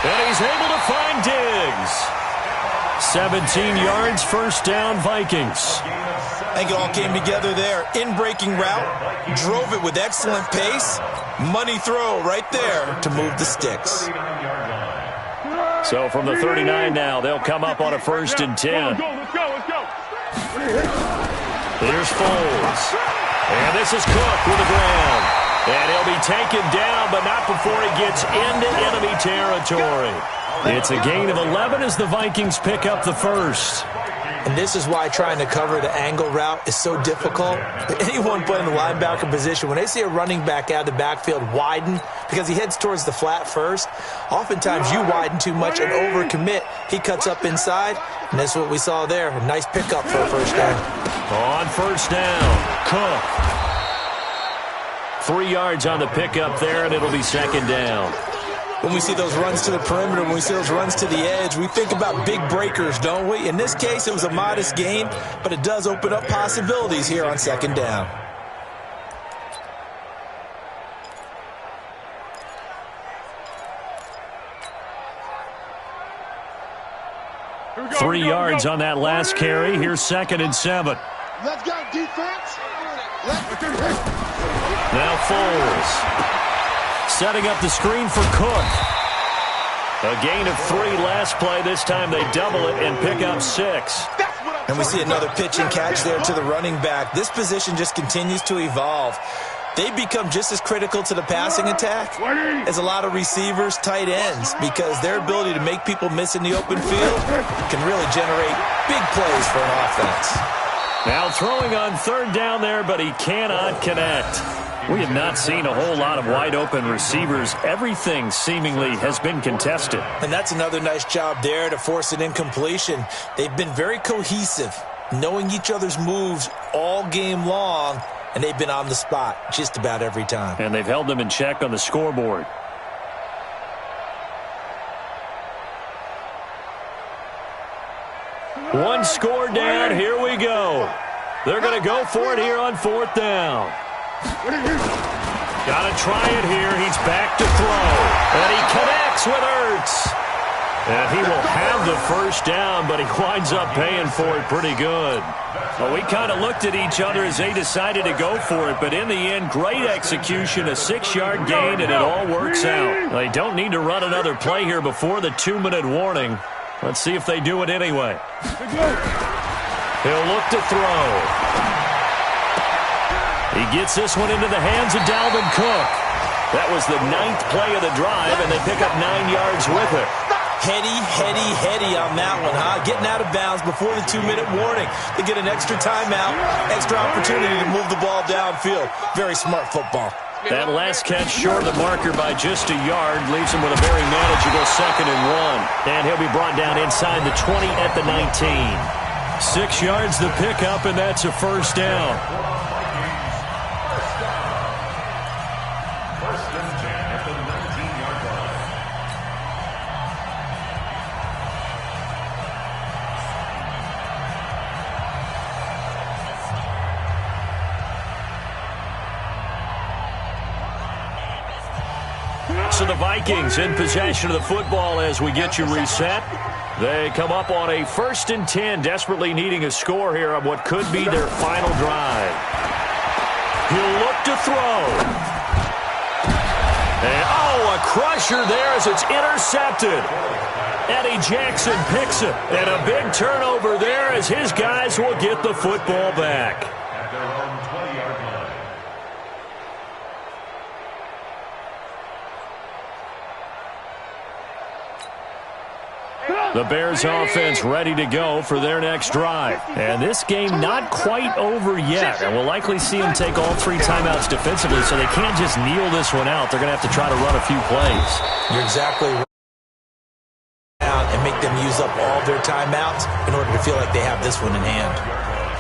S1: And he's able to find Diggs. 17 yards, 1st down, Vikings.
S3: I think it all came together there. In-breaking route, drove it with excellent pace. Money throw right there to move the sticks.
S1: So from the 39 now, they'll come up on a 1st and 10. Here's Foles. And this is Cook with the ground. And he'll be taken down, but not before he gets into enemy territory. It's a gain of 11 as the Vikings pick up the 1st.
S3: And this is why trying to cover the angle route is so difficult. Anyone playing the linebacker position, when they see a running back out of the backfield widen because he heads towards the flat first, oftentimes you widen too much and overcommit. He cuts up inside, and that's what we saw there. A nice pickup for a 1st down.
S1: On 1st down, Cook. 3 yards on the pickup there, and it'll be 2nd down.
S3: When we see those runs to the perimeter, when we see those runs to the edge, we think about big breakers, don't we? In this case, it was a modest gain, but it does open up possibilities here on 2nd down.
S1: Three yards on that last carry. Here's 2nd and 7.
S2: Let's go, defense.
S1: Now Foles. Setting up the screen for Cook. A gain of 3 last play. This time they double it and pick up 6.
S3: And we see another pitch and catch there to the running back. This position just continues to evolve. They become just as critical to the passing attack as a lot of receivers, tight ends, because their ability to make people miss in the open field can really generate big plays for an offense.
S1: Now throwing on 3rd down there, but he cannot connect. We have not seen a whole lot of wide-open receivers. Everything seemingly has been contested.
S3: And that's another nice job there to force an incompletion. They've been very cohesive, knowing each other's moves all game long, and they've been on the spot just about every time.
S1: And they've held them in check on the scoreboard. One score down. Here we go. They're going to go for it here on 4th down. Got to try it here. He's back to throw. And he connects with Ertz. And he will have the first down, but he winds up paying for it pretty good. Well, we kind of looked at each other as they decided to go for it, but in the end, great execution, a 6-yard gain, and it all works out. They don't need to run another play here before the 2-minute warning. Let's see if they do it anyway. He'll look to throw. He gets this one into the hands of Dalvin Cook. That was the 9th play of the drive, and they pick up 9 yards with it. Heady on that one, huh? Getting out of bounds before the 2-minute warning. They get an extra timeout, extra opportunity to move the ball downfield. Very smart football. That last catch short of the marker by just a yard leaves him with a very manageable 2nd and 1. And he'll be brought down inside the 20 at the 19. 6 yards the pickup, and that's a first down.
S4: First and 10 at the 19-yard line.
S1: So the Vikings in possession of the football as we get you reset. They come up on a 1st and 10, desperately needing a score here on what could be their final drive. He'll look to throw. And, a crusher there as it's intercepted. Eddie Jackson picks it. And a big turnover there as his guys will get the football back.
S4: At their own 20-yard line.
S1: The Bears offense ready to go for their next drive. And this game not quite over yet. And we'll likely see them take all 3 timeouts defensively, so they can't just kneel this one out. They're going to have to try to run a few plays.
S3: You're exactly right. And make them use up all their timeouts in order to feel like they have this one in hand.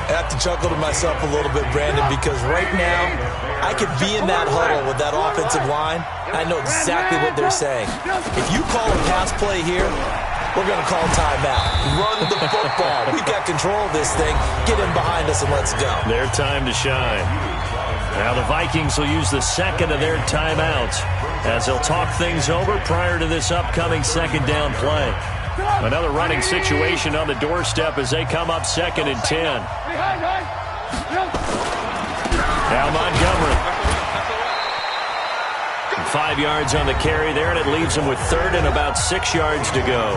S3: I have to chuckle to myself a little bit, Brandon, because right now I could be in that huddle with that offensive line. I know exactly what they're saying. If you call a pass play here, we're going to call timeout. Run the football. We've got control of this thing. Get in behind us and let's go.
S1: Their time to shine. Now the Vikings will use the 2nd of their timeouts as they'll talk things over prior to this upcoming 2nd down play. Another running situation on the doorstep as they come up 2nd and 10. Now Montgomery. 5 yards on the carry there, and it leaves him with 3rd and about 6 yards to go.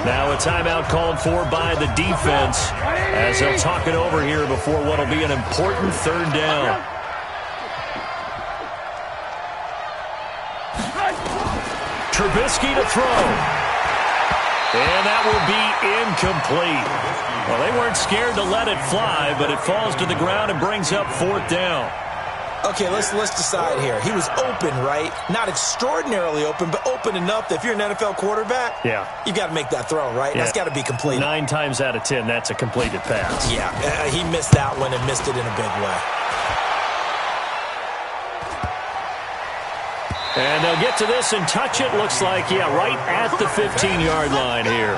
S1: Now a timeout called for by the defense as they'll talk it over here before what will be an important 3rd down. Trubisky to throw. And that will be incomplete. Well, they weren't scared to let it fly, but it falls to the ground and brings up 4th down.
S3: Okay, let's decide here. He was open, right? Not extraordinarily open, but open enough that if you're an NFL quarterback, you got to make that throw, right?
S1: Yeah.
S3: That's got to be completed.
S1: 9 times out of 10, that's a completed pass.
S3: Yeah, he missed that one and missed it in a big way.
S1: And they'll get to this and touch it. Looks like, right at the 15-yard line here.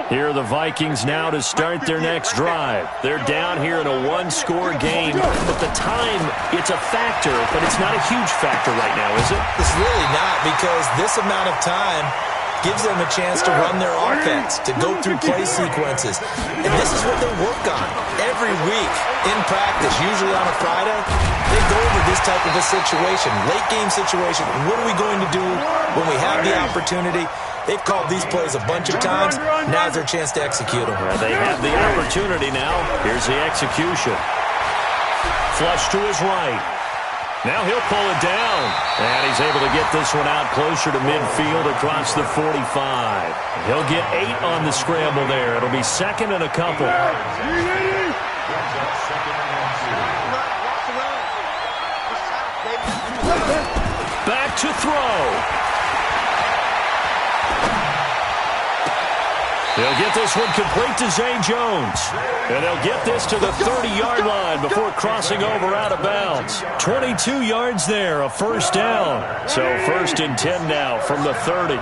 S1: Here are the Vikings now to start their next drive. They're down here in a 1-score game. But the time, it's a factor, but it's not a huge factor right now, is it?
S3: It's really not, because this amount of time gives them a chance to run their offense, to go through play sequences. And this is what they work on every week in practice, usually on a Friday. They go over this type of a situation, late game situation. What are we going to do when we have the opportunity? They've called these plays a bunch of times. Now's their chance to execute them.
S1: They have the opportunity now. Here's the execution. Flush to his right. Now he'll pull it down. And he's able to get this one out closer to midfield across the 45. He'll get 8 on the scramble there. It'll be 2nd and a couple. Back to throw. They'll get this one complete to Zay Jones. And they'll get this to the 30-yard line before crossing over out of bounds. 22 yards there, a first down. So 1st and 10 now from the 30.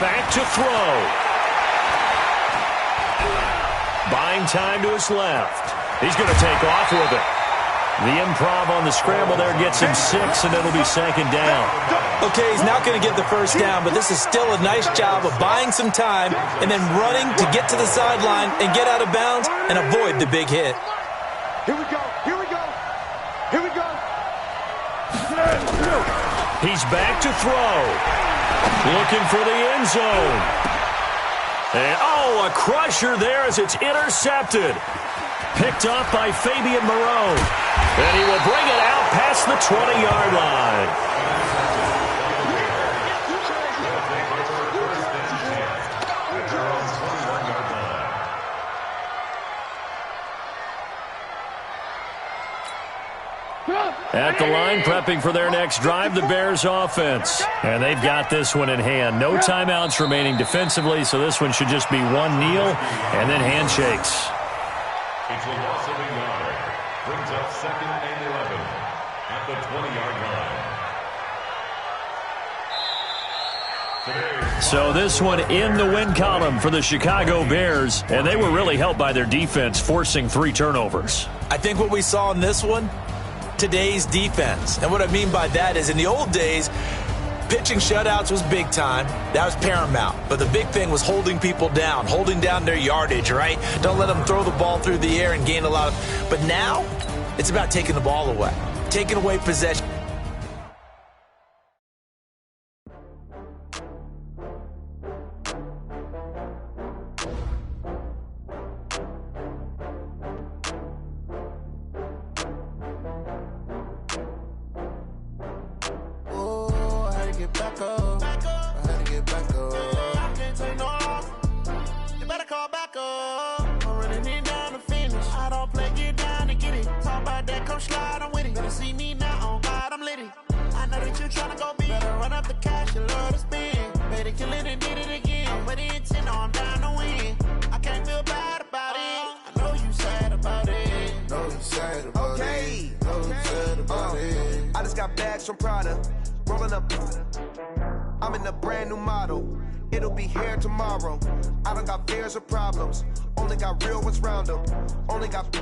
S1: Back to throw. By buying time to his left. He's going to take off with it. The improv on the scramble there gets him 6, and it'll be second down.
S3: Okay, he's not going to get the first down, but this is still a nice job of buying some time and then running to get to the sideline and get out of bounds and avoid the big hit.
S2: Here we go. Here we go. Here we go.
S1: He's back to throw. Looking for the end zone. And, oh, a crusher there as it's intercepted. Picked off by Fabian Moreau. And he will bring it out past the 20-yard line. At the line, prepping for their next drive, the Bears offense. And they've got this one in hand. No timeouts remaining defensively, so this one should just be one kneel and then handshakes.
S4: It's a loss of a yard. Brings up 2nd and 11 at the 20-yard line.
S1: So this one in the win column for the Chicago Bears, and they were really helped by their defense, forcing 3 turnovers.
S3: I think what we saw in this one, today's defense. And what I mean by that is in the old days, pitching shutouts was big time. That was paramount. But the big thing was holding people down, holding down their yardage, right? Don't let them throw the ball through the air and gain a lot of... But now, it's about taking the ball away, taking away possession.
S5: I'm in a brand new model. It'll be here tomorrow. I don't got fears or problems. Only got real ones round them. Only got...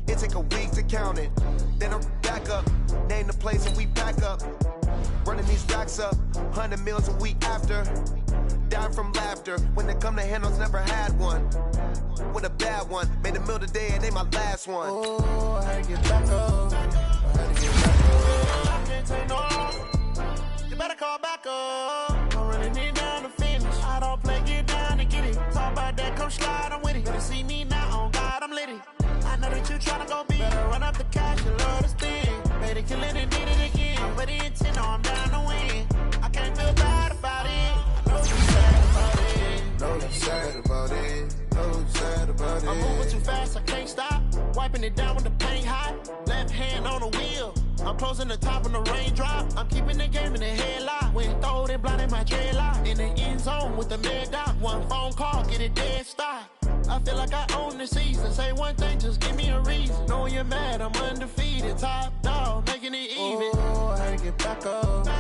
S5: It take a week to count it. Then I'm back up. Name the place and we pack up. Running these racks up. 100 meals a week after. Dying from laughter. When they come to handles, never had one. With a bad one. Made a meal today and they my last one. Oh, I had to get back up. I can't take no. You better call back up. I'm running it down to finish. I don't play, get down and get it. Talk about that, come slide, I'm with it. Better see me now, on God, I'm litty. I know that you tryna go big. Better run up the cash, you love to spin. Made it, kill it, and did it again. But the intent, no, I'm down to win. I can't feel bad about it. I know you sad about it. Know you sad about it. Know you sad about it. I'm moving too fast, I can't stop. Wiping it down with the paint hot. Left hand on the wheel. I'm closing the top on the raindrop. I'm keeping the game in the headlock. When throwed and blinded my dreadlock. In the end zone with the mad dot. One phone call, get it dead stop. I feel like I own the season. Say one thing, just give me a reason. Knowing you're mad, I'm undefeated. Top dog, making it even. Oh, I had to get back up. I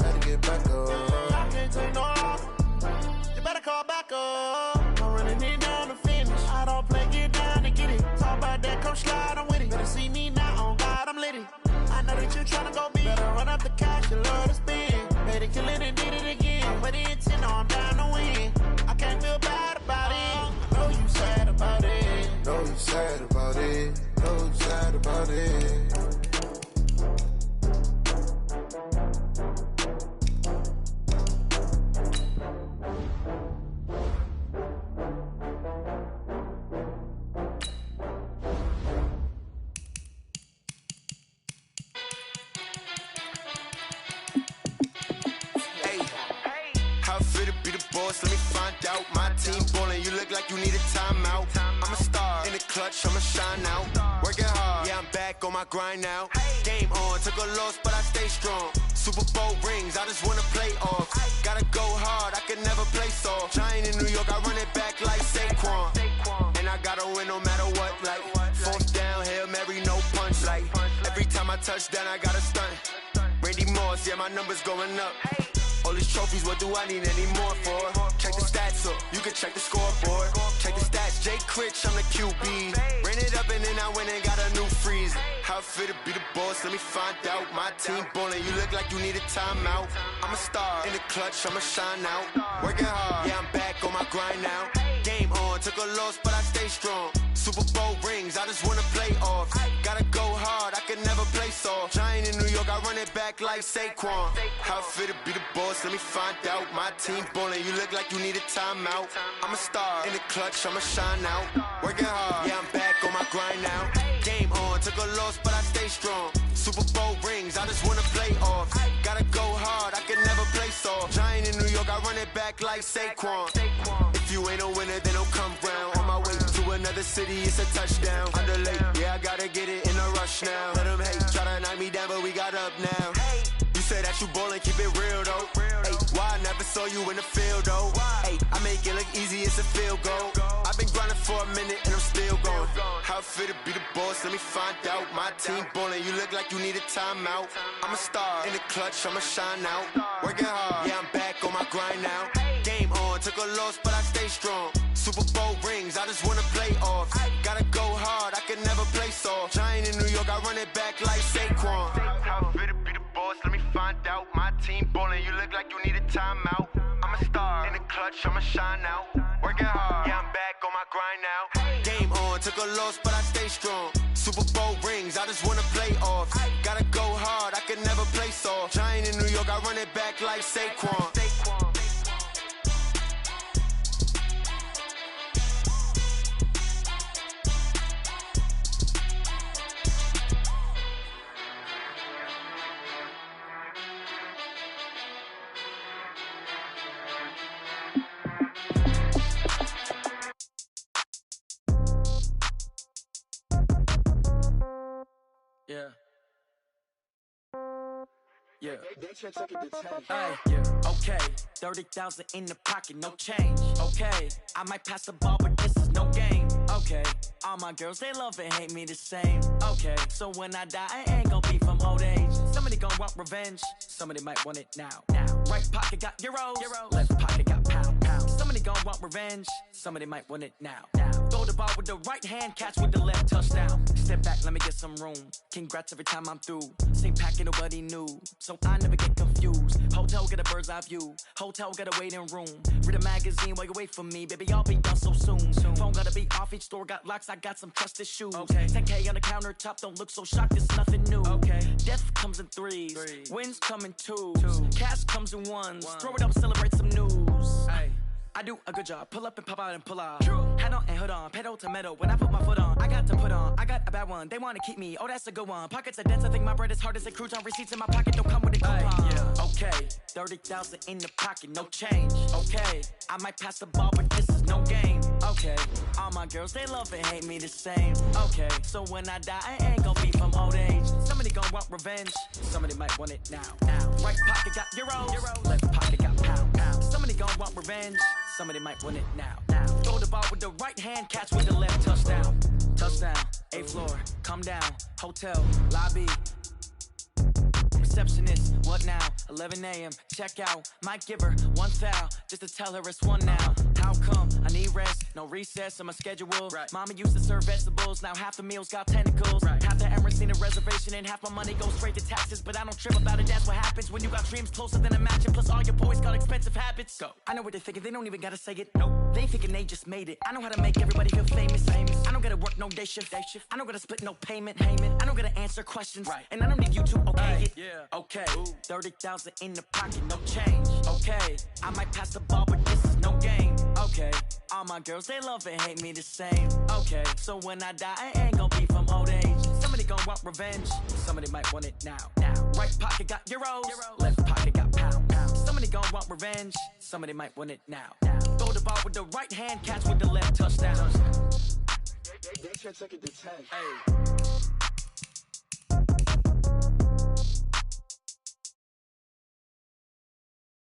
S5: had to get back up. I can't take no off. You better call back up. I'm running it down to finish. I don't play, get down and get it. Talk about that, come slide, I'm with it. Better see me now, on God, I'm litty. I know that you tryna go big. Better run up the cash, you love to spin. Made it, kill it, and did it again. But the intent, no, I'm down to win. I can't feel bad about it. Know you sad about it. Know you sad about it. Know you sad about it. Let me find out. My team ballin', you look like you need a timeout. I'm a star in the clutch, I'ma shine out. Working hard, yeah, I'm back on my grind now. Game on, took a loss, but I stay strong. Super Bowl rings, I just wanna play off. Gotta go hard, I can never play soft. Giant in New York, I run it back like Saquon. And I gotta win no matter what, like 4th down, Hail Mary, no punch. Like every time I touch down, I gotta stunt. Randy Moss, yeah, my numbers going up. All these trophies, what do I need any more for? Check the stats up, you can check the scoreboard. Check the stats, it's Jay Critch, I'm the QB. Ran it up and then I went and got a new freezer. How it feel to be the boss, let me find out. My team ballin', you look like you need a timeout. I'm a star, in the clutch, I'ma shine out. Working hard, yeah, I'm back on my grind now. Game on, took a loss, but I stay strong. Super Bowl rings, I just wanna play off. Gotta go hard, I can never play soft. Giant in New York, I run it back like Saquon. How it feel to be the boss, let me find out. My team ballin', you look like you need a timeout. I'm a star, in the clutch, I'ma shine out. Working hard, yeah, I'm back on my grind now. Game on, took a loss, but I stay strong. Super Bowl rings, I just wanna play off. Gotta go hard, I can never play soft. Giant in New York, I run it back like Saquon. If you ain't a winner, then don't come round. On my way to another city, it's a touchdown. Underlay, yeah, I gotta get it in a rush now. Let them hate, try to knock me down, but we got up now. You say that you ballin', keep it real though. Hey, why I never saw you in the field though? Hey, I make it look easy, it's a field goal. I've been grinding for a minute and I'm still going. How it feel to be the boss, let me find out. My team ballin', you look like you need a timeout. I'm a star, in the clutch, I'ma shine out. Working hard, yeah, I'm back on my grind now. Game on, took a loss, but I stay strong. Super Bowl rings, I just wanna play off. Gotta go hard, I can never play soft. Giant in New York, I run it back like Saquon. How it feel to be the boss, let me find out. My team ballin', you look like you need a timeout. I'm a star, in the clutch, I'ma shine out. Working hard, yeah, I'm back on my grind now. Game on, took a loss, but I stay strong. Super Bowl rings, I just wanna play off. Gotta go hard, I can never play soft. Giant in New York, I run it back like Saquon.
S6: Yeah. Yeah. Hey, yeah. Okay. 30,000 in the pocket, no change. Okay. I might pass the ball, but this is no game. Okay. All my girls, they love and hate me the same. Okay. So when I die, I ain't gon' be from old age. Somebody gon' want revenge. Somebody might want it now. Right pocket got euros. Left pocket got pound. Somebody gon' want revenge. Somebody might want it now. Throw the ball with the right hand, catch with the left, touchdown. Step back, let me get some room. Congrats every time I'm through. Same packet, nobody knew, so I never get confused. Hotel get a bird's eye view. Hotel got a waiting room. Read a magazine while you wait for me, baby. I'll be done so soon. Phone gotta be off. Each store got locks. I got some trusted shoes. 10K on the countertop. Don't look so shocked. It's nothing new. Death comes in threes. Wins come in twos. Cash comes in ones. Throw it up, celebrate some news. I do a good job. Pull up and pop out and pull out. Hat on and hood on. Pedal to metal. When I put my foot on, I got to put on. I got a bad one. They want to keep me. Oh, that's a good one. Pockets are dense. I think my bread is hard as a crouton. Receipts in my pocket don't come with a coupon. Yeah. Okay. 30,000 in the pocket. No change. Okay. I might pass the ball, but this is no game. Okay. All my girls, they love and hate me the same. Okay. So when I die, I ain't gon' be from old age. Somebody gon' want revenge. Somebody might want it now. Right pocket got euros. Left pocket got pound. Somebody gon' want revenge. Somebody might want it now. Throw the ball with the right hand, catch with the left, touchdown. Touchdown, 8th floor, come down, hotel, lobby. Receptionist, what now? 11 a.m., check out. Might give her one foul, just to tell her it's one now. How come? I need rest, no recess on my schedule. Mama used to serve vegetables, now half the meals got tentacles. Half the Emirates need a reservation and half my money goes straight to taxes. But I don't trip about it, that's what happens when you got dreams closer than a match. Plus all your boys got expensive habits. Go. I know what they're thinking, they don't even gotta say it. Nope. They thinking they just made it. I know how to make everybody feel famous. I don't gotta work no day shift. I don't gotta split no payment. I don't gotta answer questions. And I don't need you to okay it. Okay, 30,000 in the pocket, no change. Okay, I might pass the ball, but this is no game. Okay, all my girls, they love and hate me the same. Okay, so when I die, I ain't gon' be from old age. Somebody gon' want revenge. Somebody might want it now. Right pocket got euros. Left pocket got pound. Somebody gon' want revenge. Somebody might want it now. Throw the ball with the right hand, catch with the left, touchdown.
S2: They can't take it to 10.